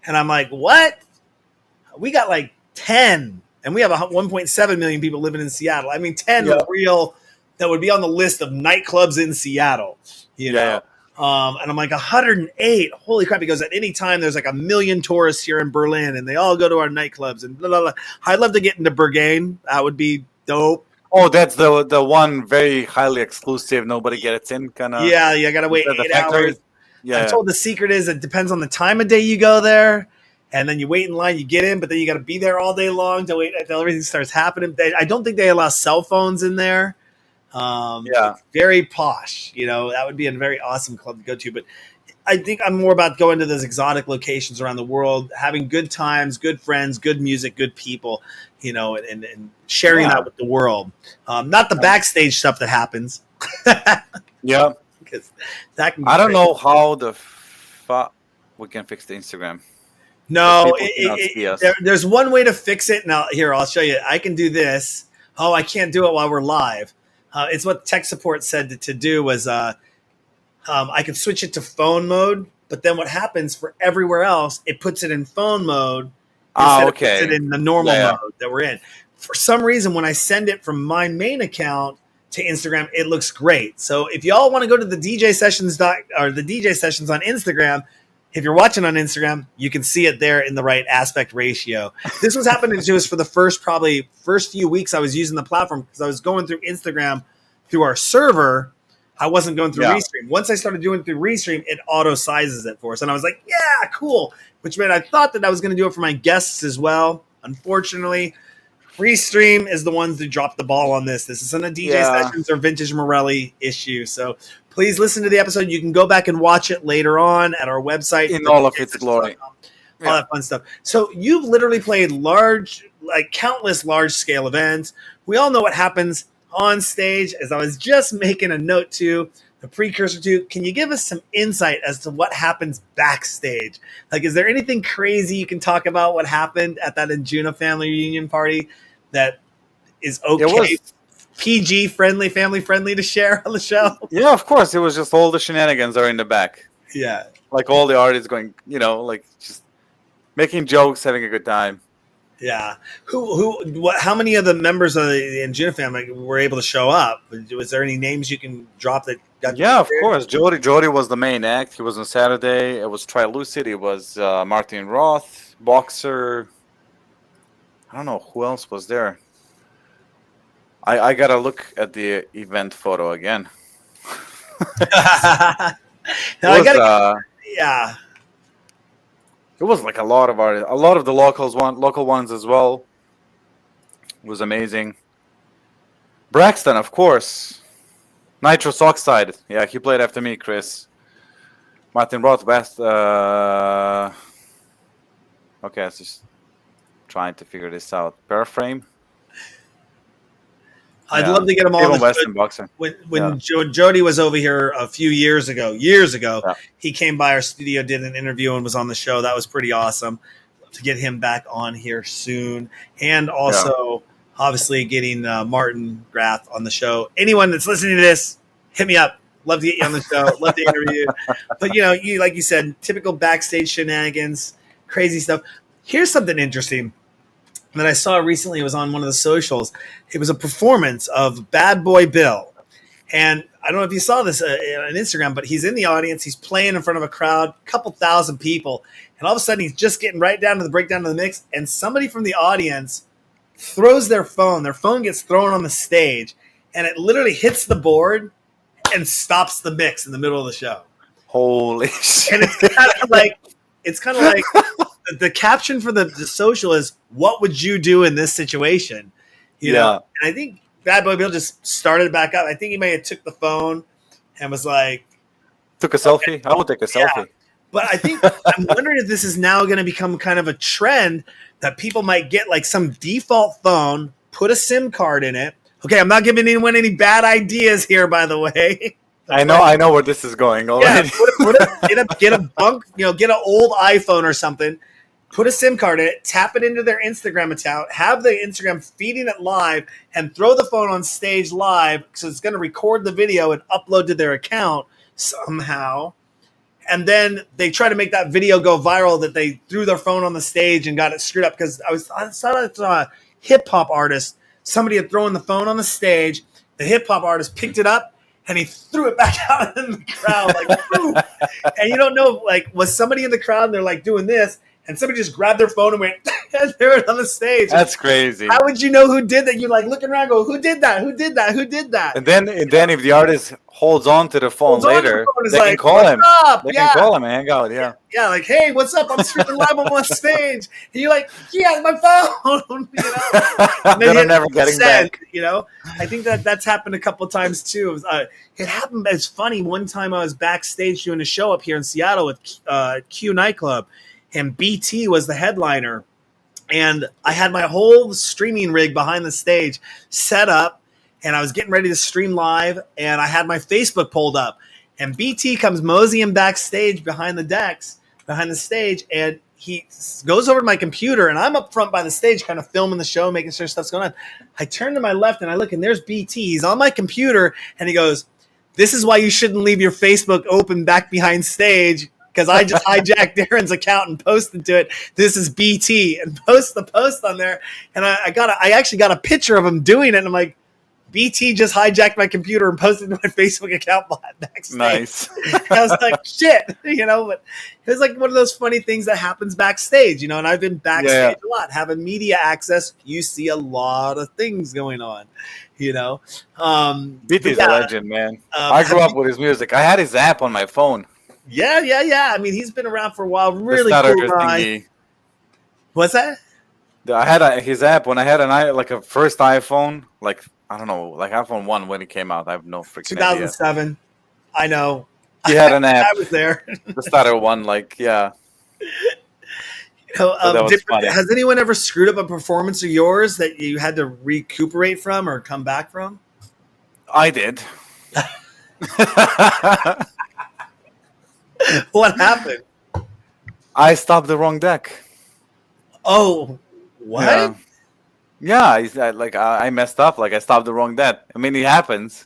And I'm like, what? We got like 10. And we have 1.7 million people living in Seattle. I mean, 10 real that would be on the list of nightclubs in Seattle. You know? And I'm like, 108. Holy crap. He goes, at any time, there's like 1 million tourists here in Berlin, and they all go to our nightclubs. And blah, blah, blah. I'd love to get into Berghain. That would be dope. Oh, that's the one very highly exclusive, nobody gets in kind of. Yeah, you got to wait 8 hours. Yeah. I'm told the secret is it depends on the time of day you go there, and then you wait in line, you get in, but then you got to be there all day long to wait until everything starts happening. I don't think they allow cell phones in there. It's very posh. You know, that would be a very awesome club to go to. But I think I'm more about going to those exotic locations around the world, having good times, good friends, good music, good people, you know, and sharing that with the world. Not the backstage stuff that happens. Because that can be don't know how we can fix the Instagram. No, there's one way to fix it. Now, here, I'll show you. I can do this. Oh, I can't do it while we're live. It's what tech support said to do was I could switch it to phone mode, but then what happens for everywhere else, it puts it in phone mode instead of puts it in the normal mode that we're in. For some reason, when I send it from my main account to Instagram, it looks great. So if y'all want to go to the DJ sessions or the DJ sessions on Instagram, if you're watching on Instagram, you can see it there in the right aspect ratio. This was happening to us for the first few weeks I was using the platform because I was going through Instagram through our server. I wasn't going through Restream. Once I started doing it through Restream, it auto sizes it for us. And I was like, yeah, cool. Which meant I thought that I was going to do it for my guests as well. Unfortunately, Restream is the ones who dropped the ball on this. This isn't a DJ Sessions or Vintage Morelli issue. So please listen to the episode. You can go back and watch it later on at our website. In all of its glory. All that fun stuff. So you've literally played countless large-scale events. We all know what happens on stage, as I was just making a note to, the precursor to. Can you give us some insight as to what happens backstage? Like, is there anything crazy you can talk about what happened at that Injuna family reunion party that is okay? PG friendly, family friendly to share on the show? Yeah, of course. It was just all the shenanigans are in the back. Yeah. Like all the artists going, like just making jokes, having a good time. Yeah. How many of the members of the Injuna family were able to show up? Was there any names you can drop that got of course. Jody was the main act. He was on Saturday. It was Tri-Lucid. It was Martin Roth, Boxer. I don't know who else was there. I gotta look at the event photo again. It was like a lot of artists, a lot of the local ones as well. It was amazing. Braxton, of course. Nitrous Oxide. Yeah, he played after me, Chris. Martin Roth, West. Okay, I was just trying to figure this out. Paraframe. I'd love to get them all. Western boxer. When Jody was over here a few years ago, he came by our studio, did an interview, and was on the show. That was pretty awesome. Love to get him back on here soon. And also, obviously, getting Martin Graff on the show. Anyone that's listening to this, hit me up. Love to get you on the show. Love to interview you. But, you like you said, typical backstage shenanigans, crazy stuff. Here's something interesting that I saw recently. It was on one of the socials. It was a performance of Bad Boy Bill. And I don't know if you saw this on Instagram, but he's in the audience. He's playing in front of a crowd, a couple thousand people. And all of a sudden, he's just getting right down to the breakdown of the mix. And somebody from the audience throws their phone. Their phone gets thrown on the stage. And it literally hits the board and stops the mix in the middle of the show. Holy shit. And it's kind of like the caption for the social is, what would you do in this situation? You know? And I think Bad Boy Bill just started back up. I think he may have took the phone and was like... Took a selfie? I would take a selfie. But I think I'm wondering if this is now going to become kind of a trend that people might get like some default phone, put a SIM card in it. Okay, I'm not giving anyone any bad ideas here, by the way. I know where this is going already. Yeah, get a bunk, get an old iPhone or something. put a SIM card in it, tap it into their Instagram account, have the Instagram feeding it live, and throw the phone on stage live, so it's going to record the video and upload to their account somehow. And then they try to make that video go viral that they threw their phone on the stage and got it screwed up, because I saw a hip hop artist. Somebody had thrown the phone on the stage. The hip hop artist picked it up and he threw it back out in the crowd, like, boom. And you don't know, like, was somebody in the crowd and they're like doing this, and somebody just grabbed their phone and went and threw it on the stage. That's crazy. How would you know who did that? You're like looking around, go, who did that? Who did that? Who did that? And then if the artist holds on to the phone later, they can call him. They can call him and hang out. Yeah. Yeah, like, hey, what's up? I'm streaming live on my stage. And you're like, yeah, my phone. You know? And then never getting back. You know, I think that's happened a couple of times too. It happened. It's funny. One time I was backstage doing a show up here in Seattle with Q Nightclub, and BT was the headliner. And I had my whole streaming rig behind the stage set up, and I was getting ready to stream live, and I had my Facebook pulled up. And BT comes moseying backstage behind the stage, and he goes over to my computer, and I'm up front by the stage kind of filming the show, making sure stuff's going on. I turn to my left, and I look, and there's BT. He's on my computer, and he goes, "This is why you shouldn't leave your Facebook open back behind stage, because I just hijacked Darren's account and posted to it. This is BT," and post the post on there. And I actually got a picture of him doing it. And I'm like, BT just hijacked my computer and posted to my Facebook account backstage. Nice. I was like, shit, you know, but it was like one of those funny things that happens backstage, you know, and I've been backstage a lot. Having media access, you see a lot of things going on, you know. BT's a legend, man. I grew up with his music. I had his app on my phone. Yeah. I mean, he's been around for a while. Really cool guy. What's that? I had his app when I had a first iPhone, like, I don't know, like iPhone 1 when it came out. I have no freaking 2007. idea. I know. He had an app. I was there. The starter one, like, yeah. You know, has anyone ever screwed up a performance of yours that you had to recuperate from or come back from? I did. What happened? I stopped the wrong deck. Oh, what? Yeah, I messed up. Like, I stopped the wrong deck. I mean, it happens.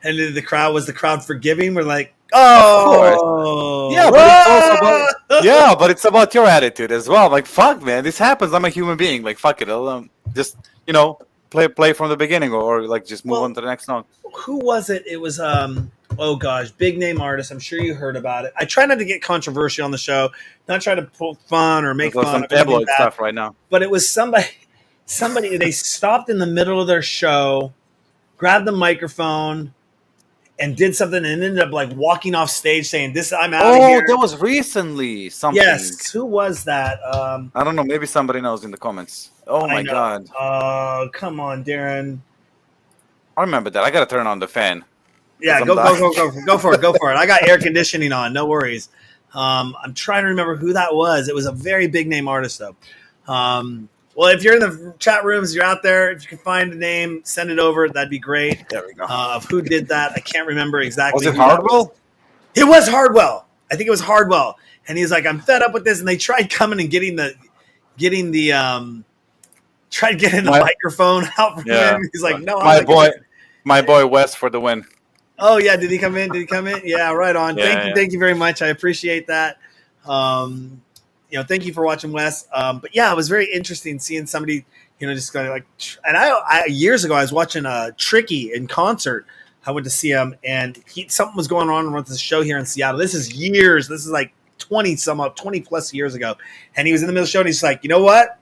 And was the crowd forgiving? We're like, oh, yeah, but it's also but it's about your attitude as well. Like, fuck, man, this happens. I'm a human being. Like, fuck it. I'll just, you know, play from the beginning, or like just move on to the next song. Who was it? It was oh gosh, big name artist. I'm sure you heard about it. I try not to get controversial on the show, not try to pull fun or make fun some of tabloid stuff right now. But it was somebody they stopped in the middle of their show, grabbed the microphone, and did something, and ended up like walking off stage saying, "This, I'm out of here." Oh, that was recently something. Yes, who was that? I don't know. Maybe somebody knows in the comments. Oh my god! Come on, Darren. I remember that. I gotta turn on the fan. Yeah, go for it. I got air conditioning on. No worries. I'm trying to remember who that was. It was a very big name artist, though. Well, if you're in the chat rooms, you're out there. If you can find a name, send it over. That'd be great. There we go. Of who did that, I can't remember exactly. Was it Hardwell? It was Hardwell. I think it was Hardwell. And he's like, "I'm fed up with this." And they tried coming and getting the microphone out from him. He's like, "No, my boy Wes for the win." Oh yeah, did he come in? Yeah, right on. Thank you very much. I appreciate that. Thank you for watching, Wes. But yeah, it was very interesting seeing somebody, just kind of like. And I years ago I was watching Tricky in concert. I went to see him, and something was going on with this show here in Seattle. This is years. This is like 20 plus years ago, and he was in the middle of the show, and he's like, "You know what?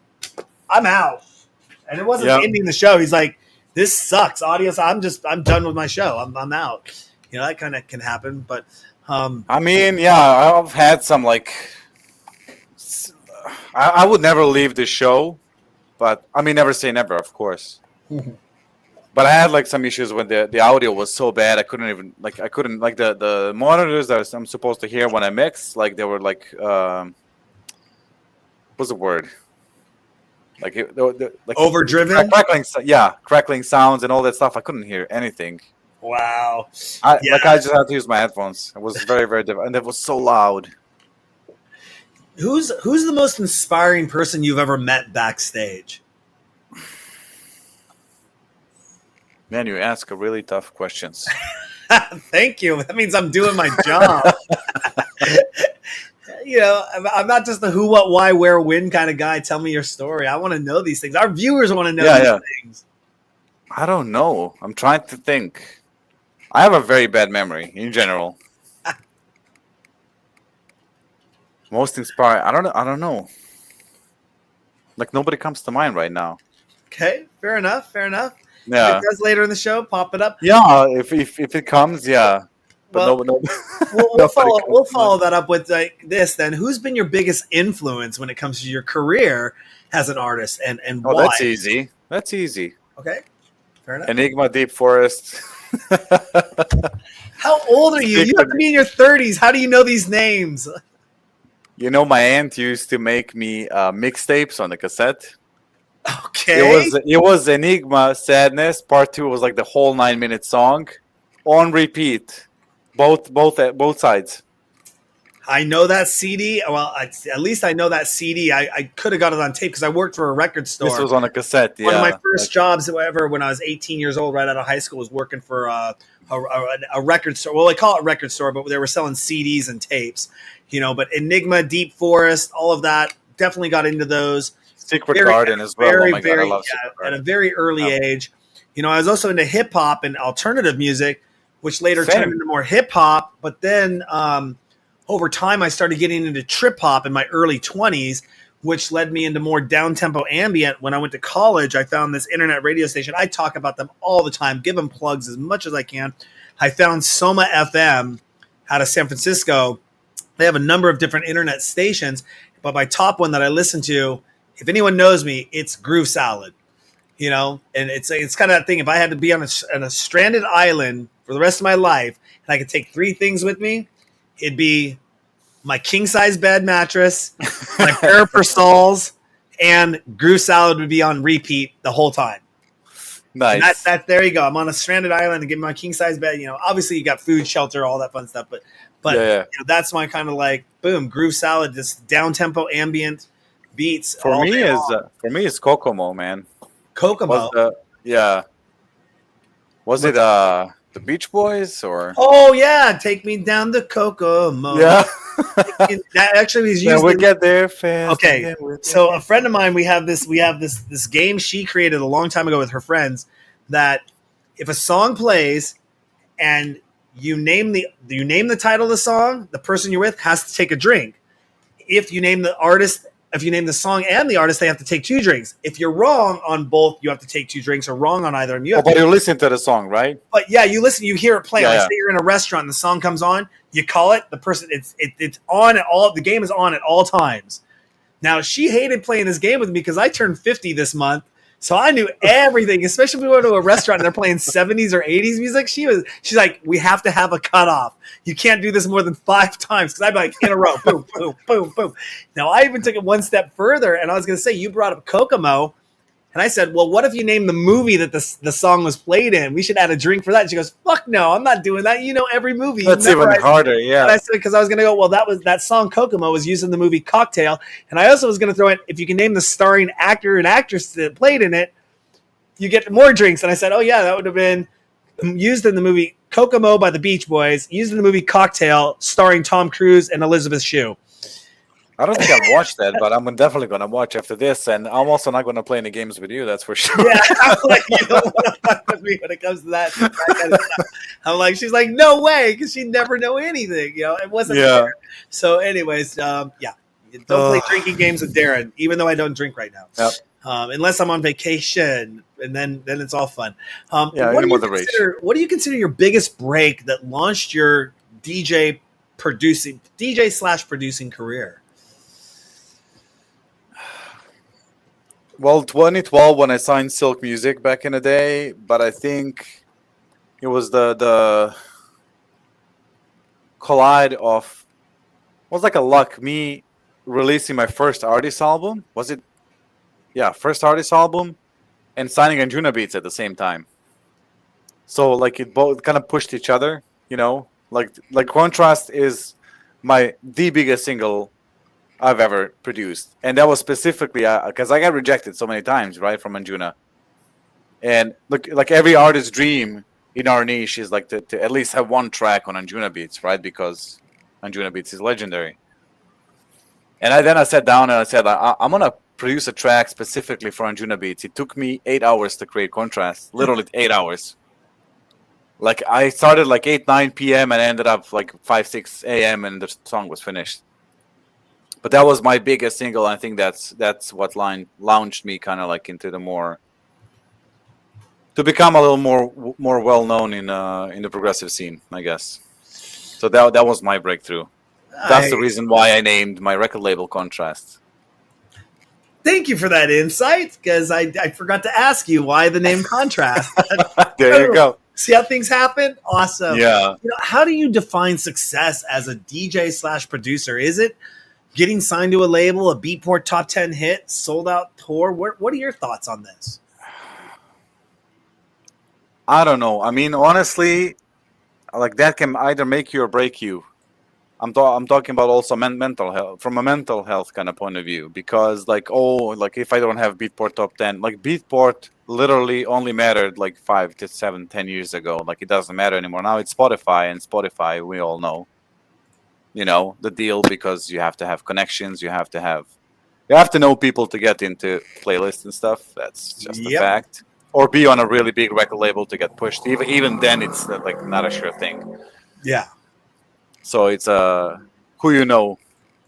I'm out." And it wasn't ending the show. He's like, "This sucks, audience. I'm done with my show. I'm out." That kind of can happen. But I mean, yeah, I've had some like. I would never leave the show, but I mean, never say never, of course. But I had like some issues when the audio was so bad I couldn't the monitors that I'm supposed to hear when I mix, like they were like what's the word? Like overdriven, crackling sounds and all that stuff. I couldn't hear anything. Wow. I just had to use my headphones. It was very, very different, and it was so loud. Who's the most inspiring person you've ever met backstage? Man, you ask a really tough questions. Thank you. That means I'm doing my job. I'm not just the who, what, why, where, when kind of guy. Tell me your story. I want to know these things. Our viewers want to know these things. I don't know. I'm trying to think. I have a very bad memory in general. Most inspiring. I don't know. Like nobody comes to mind right now. Okay, fair enough. Yeah. If it does later in the show, pop it up. Yeah, if it comes, yeah. But well, we'll follow that up with like this. Then, who's been your biggest influence when it comes to your career as an artist, and why? That's easy. Okay, fair enough. Enigma, Deep Forest. How old are you? You have to be in your 30s. How do you know these names? You know, my aunt used to make me mixtapes on the cassette. Okay. It was Enigma, Sadness. Part 2 was like the whole 9-minute song on repeat. Both sides. I know that CD. Well, at least I know that CD. I could have got it on tape because I worked for a record store. This was on a cassette. Yeah. One of my first jobs ever when I was 18 years old, right out of high school, was working for a record store. Well, they call it record store, but they were selling CDs and tapes. But Enigma, Deep Forest, all of that, definitely got into those. Secret Garden as well. Oh my God, I love Secret Garden. At a very early age. I was also into hip hop and alternative music, which later turned into more hip hop. But then over time, I started getting into trip hop in my early 20s, which led me into more down-tempo ambient. When I went to college, I found this internet radio station. I talk about them all the time, give them plugs as much as I can. I found Soma FM out of San Francisco. They have a number of different internet stations, but my top one that I listen to, if anyone knows me, it's Groove Salad. And it's kind of that thing. If I had to be on a stranded island for the rest of my life and I could take 3 things with me, it'd be my king-size bed mattress, my pair of Persals, and Groove Salad would be on repeat the whole time. Nice. That there you go. I'm on a stranded island and get my king-size bed. Obviously you got food, shelter, all that fun stuff, but that's my kind of like boom, Groove Salad, just down-tempo ambient beats. For me, it's Kokomo, man. Kokomo. Was it the Beach Boys or? Oh yeah, take me down to Kokomo. Yeah, that actually was used. We get there fast. Okay, so a friend of mine, we have this game she created a long time ago with her friends. That if a song plays and you name the title of the song, the person you're with has to take a drink. If you name the artist. If you name the song and the artist, they have to take 2 drinks. If you're wrong on both, you have to take 2 drinks, or wrong on either. And you listen to the song, right? But yeah, you listen, you hear it play. Say you're in a restaurant and the song comes on, you call it. The person, it's on at all. The game is on at all times. Now she hated playing this game with me because I turned 50 this month, so I knew everything. Especially if we went to a restaurant and they're playing 70s or 80s music. She's like, we have to have a cutoff. You can't do this more than 5 times because I'd be like in a row, boom, boom, boom, boom. Now I even took it one step further, and I was going to say, you brought up Kokomo, and I said, well, what if you name the movie that the song was played in? We should add a drink for that. And she goes, fuck no, I'm not doing that. You know every movie. That's even harder, yeah. And I said, because I was going to go, well, that song Kokomo was used in the movie Cocktail, and I also was going to throw in, if you can name the starring actor and actress that played in it, you get more drinks. And I said, oh yeah, that would have been used in the movie Kokomo by the Beach Boys, used in the movie Cocktail, starring Tom Cruise and Elizabeth Shue. I don't think I've watched that, but I'm definitely going to watch after this, and I'm also not going to play any games with you, that's for sure. Yeah, I'm like, you don't want to fuck with me when it comes to that kind of stuff. I'm like, she's like, no way, because she'd never know anything, it wasn't fair. So anyways, don't play drinking games with Darren, even though I don't drink right now. Yep. Unless I'm on vacation, and then it's all fun. What do you consider your biggest break that launched your DJ/producing career? Well, 2012 when I signed Silk Music back in the day, but I think it was the collide of, was like a luck, me releasing my first artist album. Was it? Yeah, first artist album, and signing Anjuna Beats at the same time. So like it both kind of pushed each other, like Contrast is the biggest single I've ever produced, and that was specifically because I got rejected so many times, right, from Anjuna. And look, like every artist's dream in our niche is like to at least have one track on Anjuna Beats, right? Because Anjuna Beats is legendary. And I sat down and I said, I'm gonna produce a track specifically for Anjuna Beats. It took me 8 hours to create contrast, literally 8 hours. Like I started like 8-9 p.m. and ended up like 5-6 a.m. and the song was finished. But that was my biggest single. I think that's what launched me kind of like into the more to become a little more well known in the progressive scene, I guess. So that was my breakthrough. That's the reason why I named my record label Contrast. Thank you for that insight, because I forgot to ask you why the name Contrast. There you go. See how things happen? Awesome. Yeah. How do you define success as a DJ/producer? Is it getting signed to a label, a Beatport top 10 hit, sold out tour? What are your thoughts on this? I don't know. I mean, honestly, like that can either make you or break you. I'm talking about also mental health, from a mental health kind of point of view, because like if I don't have Beatport top 10, like Beatport literally only mattered like 5 to 7, 10 years ago. Like it doesn't matter anymore. Now it's Spotify, and Spotify, we all know, the deal, because you have to have connections, you have to know people to get into playlists and stuff. That's just a fact. Or be on a really big record label to get pushed. Even then, it's like not a sure thing. Yeah. So it's who you know,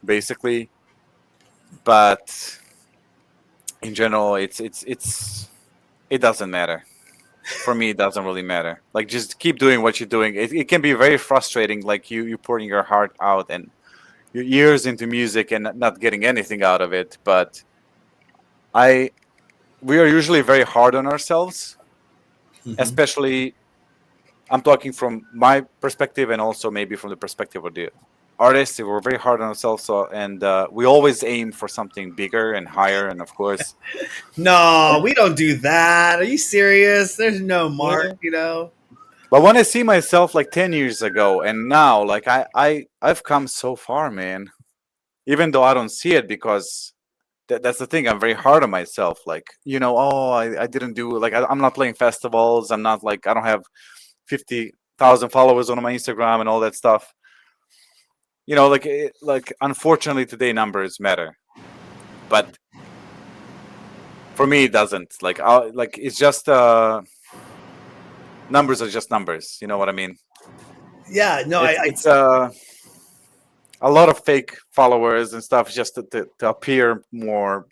basically. But in general, it doesn't matter. For me, it doesn't really matter. Like just keep doing what you're doing. It can be very frustrating, like you pouring your heart out and your years into music and not getting anything out of it. But we are usually very hard on ourselves, especially. I'm talking from my perspective and also maybe from the perspective of the artists. We're very hard on ourselves, and we always aim for something bigger and higher. And of course, no, we don't do that. Are you serious? There's no mark, But when I see myself like 10 years ago and now, like I've come so far, man. Even though I don't see it, because that's the thing. I'm very hard on myself. Like I didn't do like I'm not playing festivals. I'm not like I don't have 50,000 followers on my Instagram and all that stuff. Like unfortunately today numbers matter, but for me it doesn't. Like it's just numbers are just numbers. You know what I mean? Yeah. No, it's a lot of fake followers and stuff just to appear more.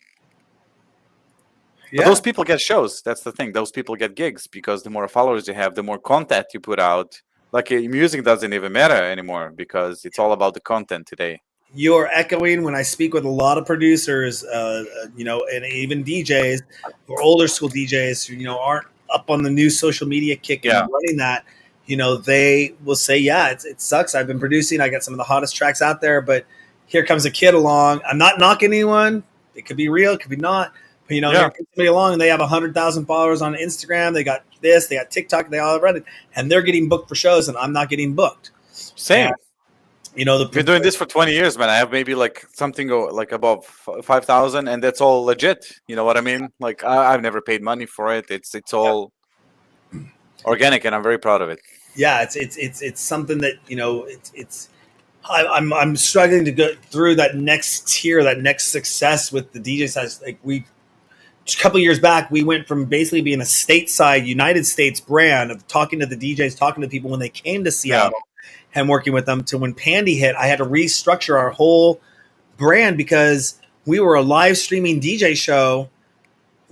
But those people get shows. That's the thing. Those people get gigs because the more followers you have, the more content you put out. Like music doesn't even matter anymore because it's all about the content today. You're echoing when I speak with a lot of producers, and even DJs or older school DJs who, aren't up on the new social media kick and running that. They will say, it sucks. I've been producing. I got some of the hottest tracks out there, but here comes a kid along. I'm not knocking anyone. It could be real. It could be not. But, here comes somebody along and they have 100,000 followers on Instagram. They got this, they got TikTok, they all run it, and they're getting booked for shows and I'm not getting booked. Same. And, I've been doing this for 20 years, man. I have maybe like something like above 5,000 and that's all legit. You know what I mean? Like I've never paid money for it. It's all organic and I'm very proud of it. Yeah, it's something that I'm struggling to go through that next tier, that next success with the DJ side. Like a couple of years back, we went from basically being a stateside United States brand of talking to the DJs, talking to people when they came to Seattle and working with them, to when Pandy hit, I had to restructure our whole brand because we were a live streaming DJ show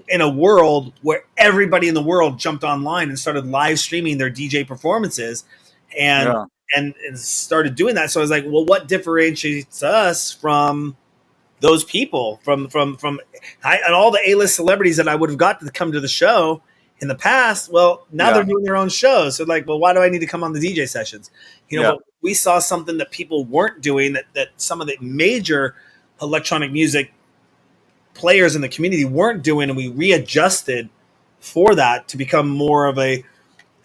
in a world where everybody in the world jumped online and started live streaming their DJ performances and started doing that. So I was like, well, what differentiates us from those people, from and all the A-list celebrities that I would have got to come to the show in the past? Well, now they're doing their own shows. So like, well, why do I need to come on the DJ sessions? But we saw something that people weren't doing, that some of the major electronic music players in the community weren't doing, and we readjusted for that to become more of a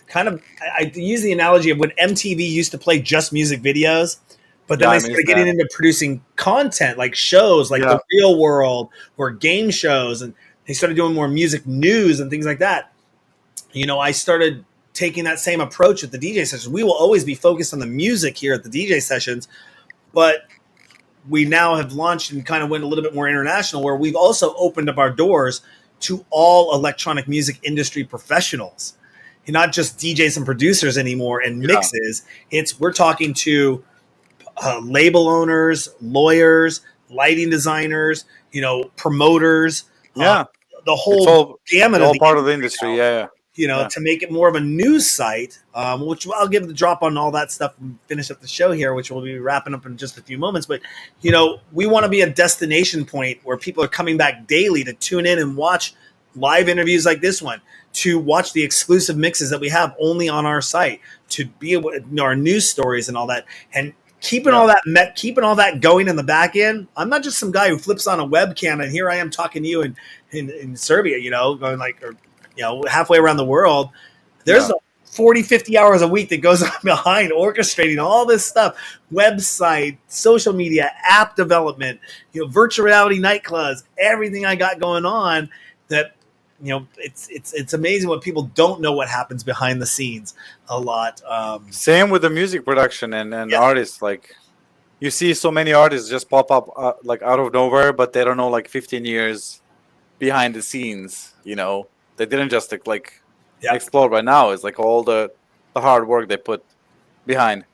kind of, I use the analogy of when MTV used to play just music videos. But then they started getting into producing content like shows like The Real World or game shows, and they started doing more music news and things like that. You know, I started taking that same approach at the DJ sessions. We will always be focused on the music here at the DJ sessions, but we now have launched and kind of went a little bit more international, where we've also opened up our doors to all electronic music industry professionals, and not just DJs and producers anymore and mixes. We're talking to label owners, lawyers, lighting designers, you know, promoters, the whole gamut of the part of the industry. You know, to make it more of a news site, which I'll give the drop on all that stuff and finish up the show here, which we'll be wrapping up in just a few moments. But, you know, we want to be a destination point where people are coming back daily to tune in and watch live interviews like this one, to watch the exclusive mixes that we have only on our site, to be able to, you know, our news stories and all that. And keeping all that going in the back end. I'm not just some guy who flips on a webcam and here I am talking to you in Serbia, you know, going like, or, you know, halfway around the world. There's 40, 50 hours a week that goes on behind orchestrating all this stuff, website, social media, app development, you know, virtual reality nightclubs, everything I got going on that, you know, it's amazing what people don't know what happens behind the scenes a lot. Same with the music production and artists. Like, you see so many artists just pop up like out of nowhere, but they don't know like 15 years behind the scenes, you know. They didn't just explode right now. It's like all the hard work they put behind.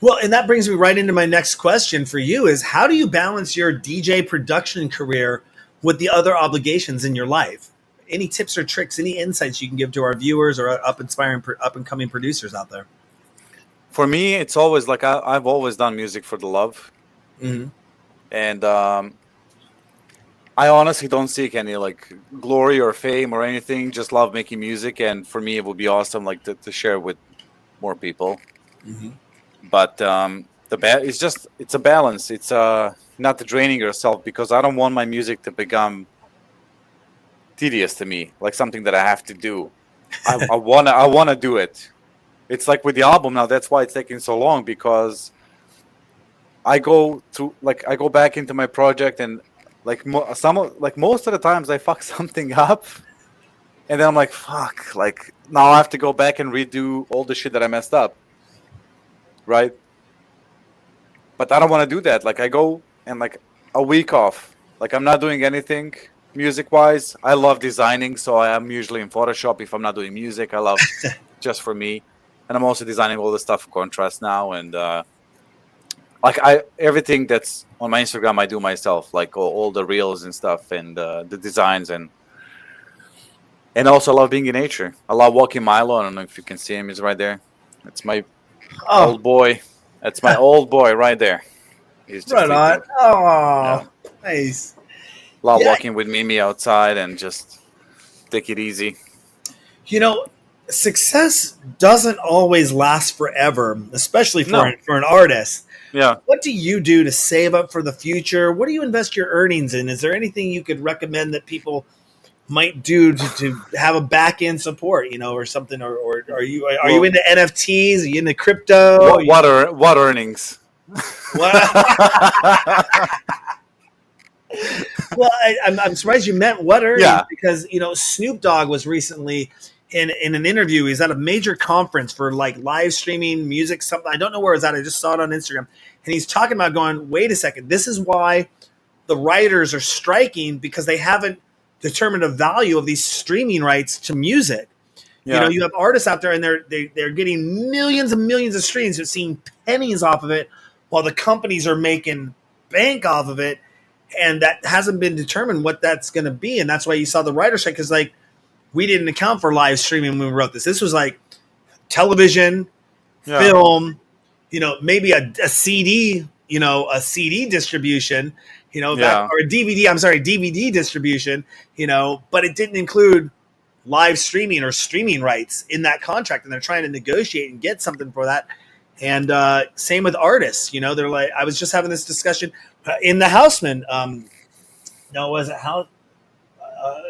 Well, and that brings me right into my next question for you is, how do you balance your DJ production career with the other obligations in your life? Any tips or tricks, any insights you can give to our viewers or up and coming producers out there? For me, it's always like I've always done music for the love. Mm-hmm. And I honestly don't seek any like glory or fame or anything. Just love making music, and for me, it would be awesome like to share with more people. Mm-hmm. But it's a balance. It's not draining yourself, because I don't want my music to become tedious to me, like something that I have to do. I wanna do it. It's like with the album now. That's why it's taking so long, because I go back into my project and. Most of the times I fuck something up, and then I'm like, fuck, like now I have to go back and redo all the shit that I messed up, right? But I don't want to do that. Like, I go and like a week off, like I'm not doing anything music wise. I love designing, so I am usually in Photoshop if I'm not doing music. I love just for me, and I'm also designing all the stuff for Contrast now, and everything that's on my Instagram, I do myself, like all the reels and stuff, and the designs, and also I love being in nature. I love walking Milo. I don't know if you can see him. He's right there. That's my old boy. That's my old boy right there. He's just right on. Oh, nice. Love walking with Mimi outside and just take it easy. You know, success doesn't always last forever, especially for an artist. Yeah. What do you do to save up for the future? What do you invest your earnings in? Is there anything you could recommend that people might do to have a back end support, you know, or something? Or are you into NFTs? Are you into crypto? What earnings? Well, I'm surprised you meant what earnings, because, you know, Snoop Dogg was recently in an interview. He's at a major conference for like live streaming music, something. I don't know where it's at. I just saw it on Instagram. And he's talking about going, wait a second, this is why the writers are striking, because they haven't determined the value of these streaming rights to music. Yeah. You know, you have artists out there and they're getting millions and millions of streams. They're seeing pennies off of it, while the companies are making bank off of it. And that hasn't been determined what that's going to be. And that's why you saw the writer's strike, because like, we didn't account for live streaming when we wrote this. This was like television, film, you know, maybe a CD, you know, a CD distribution, you know, or a DVD distribution, you know, but it didn't include live streaming or streaming rights in that contract. And they're trying to negotiate and get something for that. And same with artists, you know, they're like, I was just having this discussion in the Houseman. No, was it how?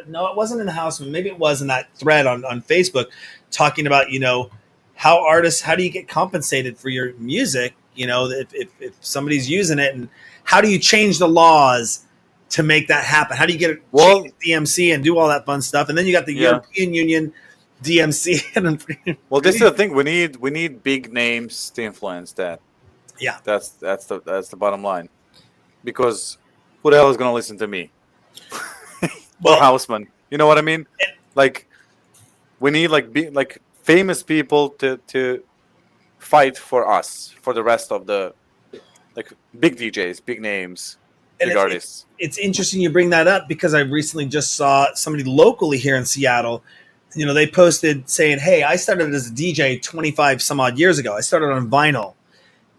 No, it wasn't in the Houseman. Maybe it was in that thread on Facebook, talking about, you know, how do you get compensated for your music? You know, if somebody's using it, and how do you change the laws to make that happen? How do you get it change DMC and do all that fun stuff? And then you got the European Union DMC. Well, this is the thing. We need big names to influence that. Yeah, that's the bottom line. Because who the hell is going to listen to me? Well, Houseman. You know what I mean? Like, we need like famous people to fight for us, for the rest of the like big DJs, big names, big artists. It's interesting you bring that up because I recently just saw somebody locally here in Seattle. You know, they posted saying, "Hey, I started as a DJ 25 some odd years ago. I started on vinyl.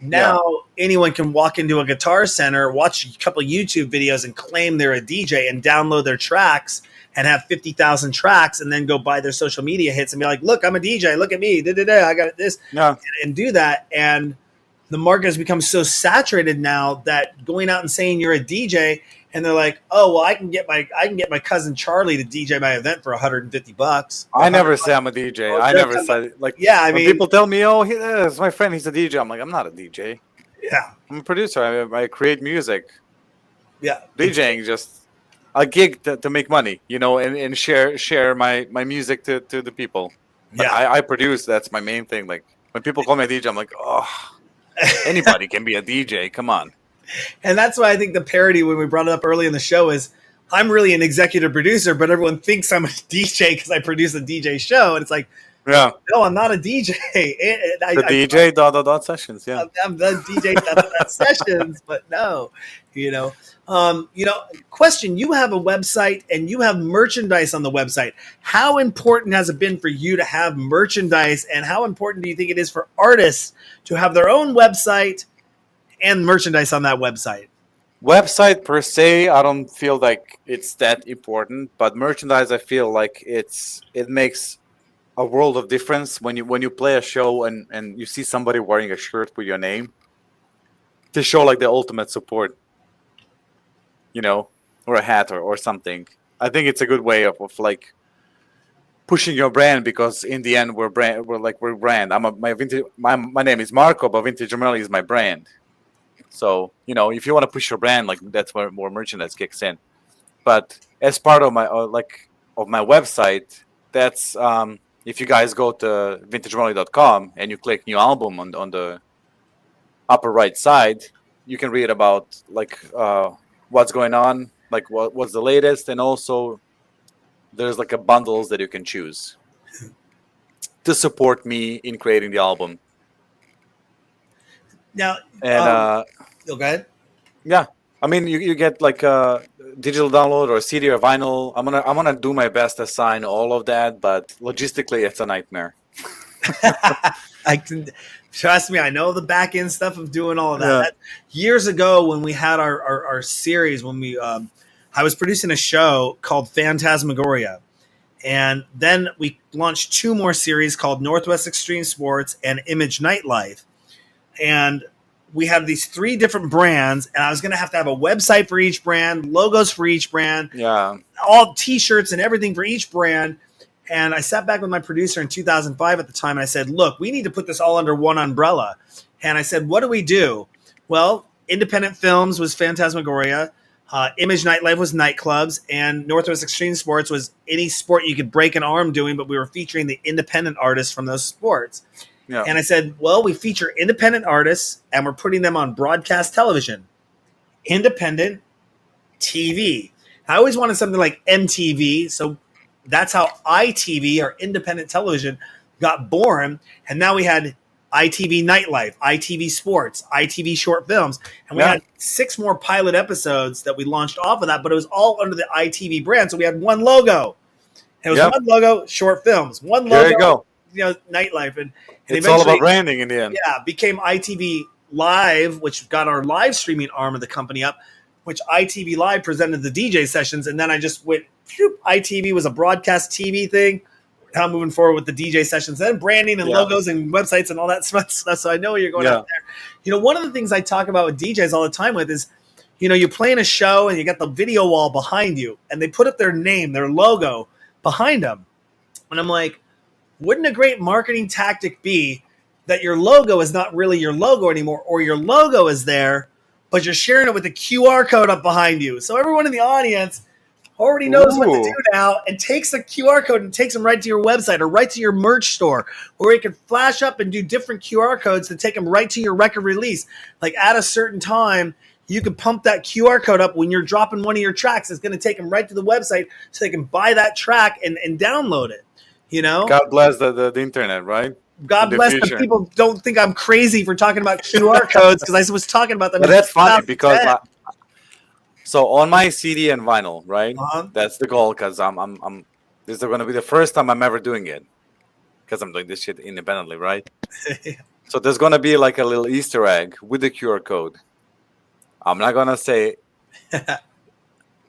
Now anyone can walk into a Guitar Center, watch a couple YouTube videos, and claim they're a DJ and download their tracks and have 50,000 tracks, and then go buy their social media hits and be like, look, I'm a DJ. Look at me. I got this." And do that. And the market has become so saturated now that going out and saying you're a DJ, and they're like, "Oh, well, I can get my cousin Charlie to DJ my event for $150." I never say I'm a DJ. I never say I mean, people tell me, "Oh, it's my friend. He's a DJ." I'm like, I'm not a DJ. Yeah, I'm a producer. I create music. Yeah, DJing just a gig to make money, you know, and share my music to the people. But I produce. That's my main thing. Like when people call me a DJ, I'm like, oh, anybody can be a DJ. Come on. And that's why I think the parody when we brought it up early in the show is I'm really an executive producer, but everyone thinks I'm a DJ because I produce a DJ show. And it's like, no, I'm not a DJ. DJ sessions. Yeah. I'm the DJ sessions, but no, question, you have a website and you have merchandise on the website. How important has it been for you to have merchandise, and how important do you think it is for artists to have their own website and merchandise on that website? Website per se, I don't feel like it's that important, but merchandise, I feel like it makes a world of difference when you play a show and you see somebody wearing a shirt with your name to show like the ultimate support, you know, or a hat or something. I think it's a good way of like pushing your brand, because in the end we're brand. My name is Marko, but Vintage Morelli is my brand. So, you know, if you want to push your brand, like that's where more merchandise kicks in. But as part of my website, that's if you guys go to vintagemorelli.com and you click new album on the upper right side, you can read about like what's going on, like what's the latest, and also there's like a bundles that you can choose to support me in creating the album. Now, and go ahead. Yeah, I mean, you get like a digital download or a CD or vinyl. I'm gonna do my best to sign all of that, but logistically, it's a nightmare. I can trust me. I know the back end stuff of doing all of that. Years ago, when we had our series, when we I was producing a show called Phantasmagoria, and then we launched 2 more series called Northwest Extreme Sports and Image Nightlife. And we had these 3 different brands, and I was going to have a website for each brand, logos for each brand, all T-shirts and everything for each brand. And I sat back with my producer in 2005 at the time, and I said, look, we need to put this all under one umbrella. And I said, what do we do? Well, independent films was Phantasmagoria, Image Nightlife was nightclubs, and Northwest Extreme Sports was any sport you could break an arm doing, but we were featuring the independent artists from those sports. Yeah. And I said, well, we feature independent artists and we're putting them on broadcast television, independent TV. I always wanted something like MTV. So that's how ITV, or independent television, got born. And now we had ITV Nightlife, ITV Sports, ITV Short Films. And we had 6 more pilot episodes that we launched off of that, but it was all under the ITV brand. So we had one logo. And it was one logo, Short Films, one logo. There you go. Nightlife, and it's all about branding in the end. Yeah, became ITV Live, which got our live streaming arm of the company up, which ITV Live presented the DJ sessions, and then I just went, ITV was a broadcast TV thing. Now moving forward with the DJ sessions, then branding and logos and websites and all that stuff. So I know where you're going out there. One of the things I talk about with DJs all the time with is, you're playing a show and you got the video wall behind you, and they put up their name, their logo behind them, and I'm like, wouldn't a great marketing tactic be that your logo is not really your logo anymore, or your logo is there, but you're sharing it with a QR code up behind you. So everyone in the audience already knows what to do now and takes a QR code and takes them right to your website or right to your merch store, or you can flash up and do different QR codes to take them right to your record release. Like at a certain time, you can pump that QR code up when you're dropping one of your tracks. It's going to take them right to the website so they can buy that track and download it. You know? God bless the internet, right? God bless the people. Don't think I'm crazy for talking about QR codes because I was talking about them. But that's funny because so on my CD and vinyl, right? That's the goal because this is going to be the first time I'm ever doing it because I'm doing this shit independently, right? So there's going to be like a little Easter egg with the QR code. I'm not going to say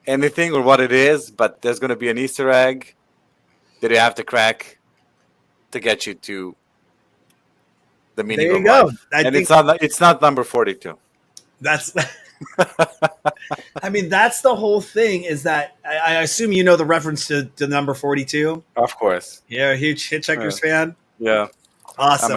anything or what it is, but there's going to be an Easter egg that you have to crack to get you to the meaning of life. And it's not number 42. That's I mean, that's the whole thing, is that I assume you know the reference to number 42. Of course. Yeah, a huge Hitchhiker's fan. Yeah. Awesome.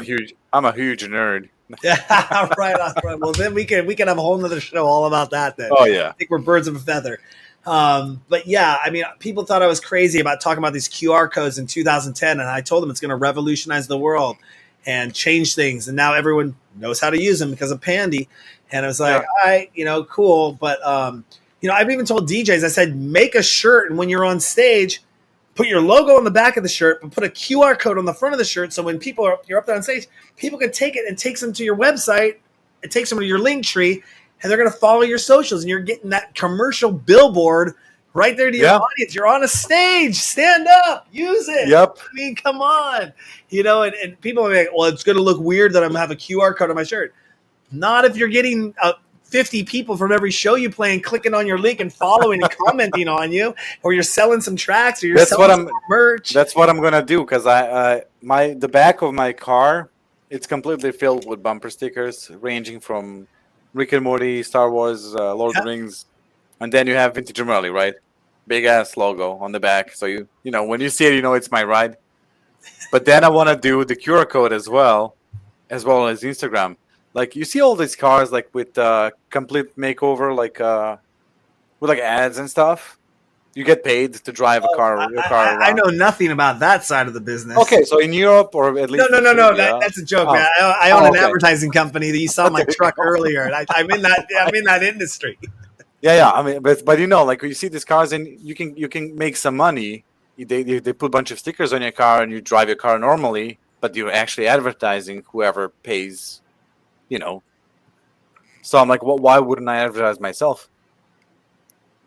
I'm a huge nerd. Yeah, right on. Well, then we can have a whole nother show all about that then. Oh yeah. I think we're birds of a feather. But yeah, I mean, people thought I was crazy about talking about these QR codes in 2010, and I told them it's going to revolutionize the world and change things. And now everyone knows how to use them because of Pandy. And I was like, all right, cool. But, I've even told DJs, I said, make a shirt. And when you're on stage, put your logo on the back of the shirt, but put a QR code on the front of the shirt. So when you're up there on stage, people can take it and takes them to your website. It takes them to your link tree, and they're going to follow your socials. And you're getting that commercial billboard right there to your audience. You're on a stage. Stand up. Use it. Yep. I mean, come on. And people are like, well, it's going to look weird that I'm going to have a QR code on my shirt. Not if you're getting 50 people from every show you play and clicking on your link and following and commenting on you, or you're selling some tracks, or you're selling some merch. That's what I'm gonna do, because the back of my car, it's completely filled with bumper stickers ranging from Rick and Morty, Star Wars, Lord of the Rings, and then you have Vintage Morelli, right? Big ass logo on the back, so you know when you see it, you know it's my ride. But then I want to do the QR code as well as Instagram. Like you see all these cars like with complete makeover, like with like ads and stuff. You get paid to drive a car. Around. I know nothing about that side of the business. Okay, so in Europe or at least no, that's a joke, man. I own an advertising company that you saw my truck earlier, and I'm in that industry. Yeah. I mean, but like you see these cars and you can make some money. They put a bunch of stickers on your car and you drive your car normally, but you're actually advertising whoever pays. So I'm like, why wouldn't I advertise myself?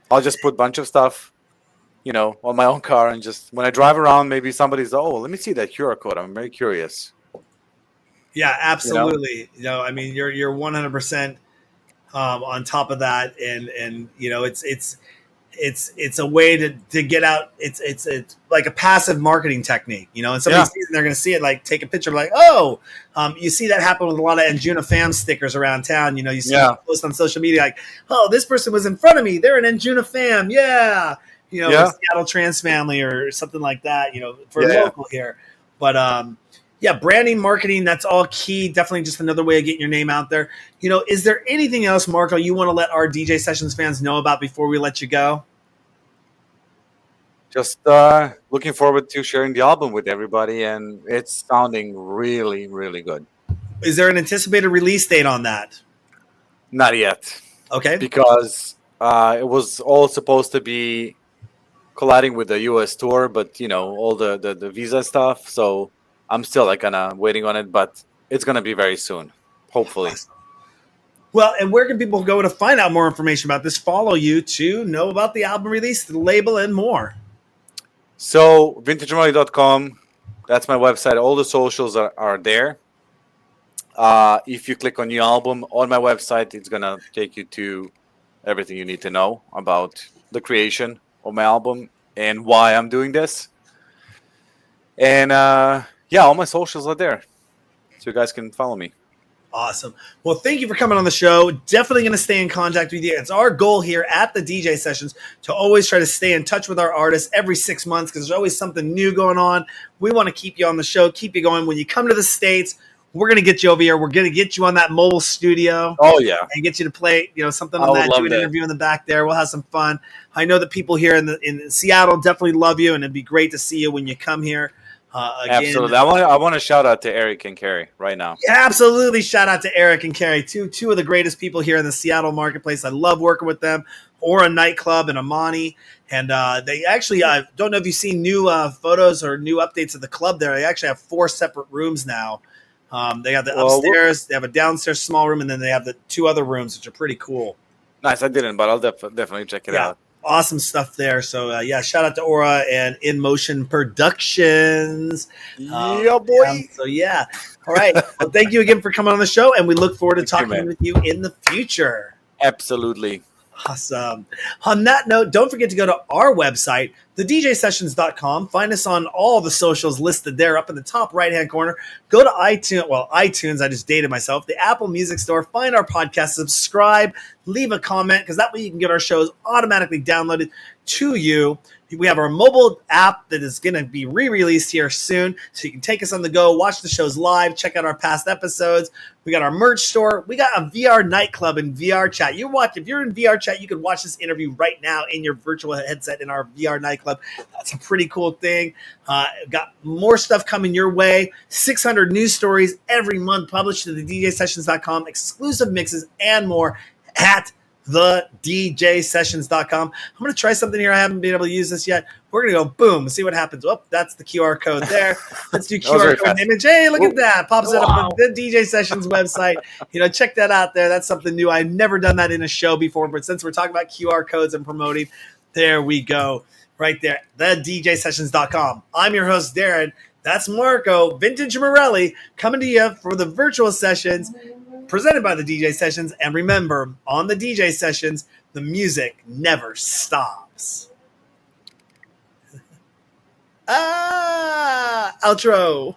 I'll just put a bunch of stuff, on my own car, and just when I drive around, maybe somebody's, let me see that QR code. I'm very curious. Yeah, absolutely. I mean, you're 100% on top of that, and it's a way to get out. It's like a passive marketing technique, and somebody's they're going to see it, like take a picture, like, you see that happen with a lot of Anjuna fam stickers around town. You see post on social media, like, this person was in front of me. They're an Anjuna fam. Yeah. Seattle Trans Family or something like that, for local here. But, branding, marketing, that's all key. Definitely just another way of getting your name out there. Is there anything else, Marko, you want to let our DJ Sessions fans know about before we let you go? Just looking forward to sharing the album with everybody, and it's sounding really, really good. Is there an anticipated release date on that? Not yet. Okay. Because it was all supposed to be colliding with the U.S. tour, but, all the visa stuff, so I'm still kind of waiting on it, but it's going to be very soon, hopefully. Well, and where can people go to find out more information about this, follow you, to know about the album release, the label, and more? So, vintagemorelli.com, that's my website. All the socials are there. If you click on new album on my website, it's going to take you to everything you need to know about the creation of my album and why I'm doing this. And all my socials are there, so you guys can follow me. Awesome. Well, thank you for coming on the show. Definitely going to stay in contact with you. It's our goal here at the DJ Sessions to always try to stay in touch with our artists every 6 months, because there's always something new going on. We want to keep you on the show, keep you going. When you come to the States, we're going to get you over here. We're going to get you on that mobile studio. Oh, yeah. And get you to play, something on that, do an interview in the back there. We'll have some fun. I know that people here in Seattle definitely love you, and it'd be great to see you when you come here. Again. Absolutely. I want to shout out to Eric and Carrie right now. Yeah, absolutely. Shout out to Eric and Carrie, two of the greatest people here in the Seattle marketplace. I love working with them. Aura Nightclub and Amani. And they actually, I don't know if you've seen new photos or new updates of the club there. They actually have 4 separate rooms now. They have the upstairs, they have a downstairs small room, and then they have the 2 other rooms, which are pretty cool. Nice. I didn't, but I'll definitely check it out. Awesome stuff there. So, shout out to Aura and In Motion Productions. Yeah, boy. All right. Well, thank you again for coming on the show, and we look forward to talking with you in the future. Absolutely. Awesome. On that note, don't forget to go to our website, thedjsessions.com. Find us on all the socials listed there up in the top right-hand corner. Go to iTunes. I just dated myself. The Apple Music Store. Find our podcast. Subscribe. Leave a comment, because that way you can get our shows automatically downloaded to you. We have our mobile app that is going to be re-released here soon, so you can take us on the go, watch the shows live, check out our past episodes. We got our merch store. We got a VR nightclub and VR chat. If you're in VR chat, you can watch this interview right now in your virtual headset in our VR nightclub. That's a pretty cool thing. Got more stuff coming your way. 600 news stories every month published to the DJSessions.com, exclusive mixes and more at thedjsessions.com. I'm going to try something here. I haven't been able to use this yet. We're going to go boom, see what happens. Oh, that's the QR code there. Let's do QR code image. Hey, look at that. Pops it up on the DJ Sessions website. Check that out there. That's something new. I've never done that in a show before, but since we're talking about QR codes and promoting, there we go. Right there, thedjsessions.com. I'm your host, Darren. That's Marko, Vintage Morelli, coming to you for the virtual sessions presented by the DJ Sessions. And remember, on the DJ Sessions, the music never stops. Outro.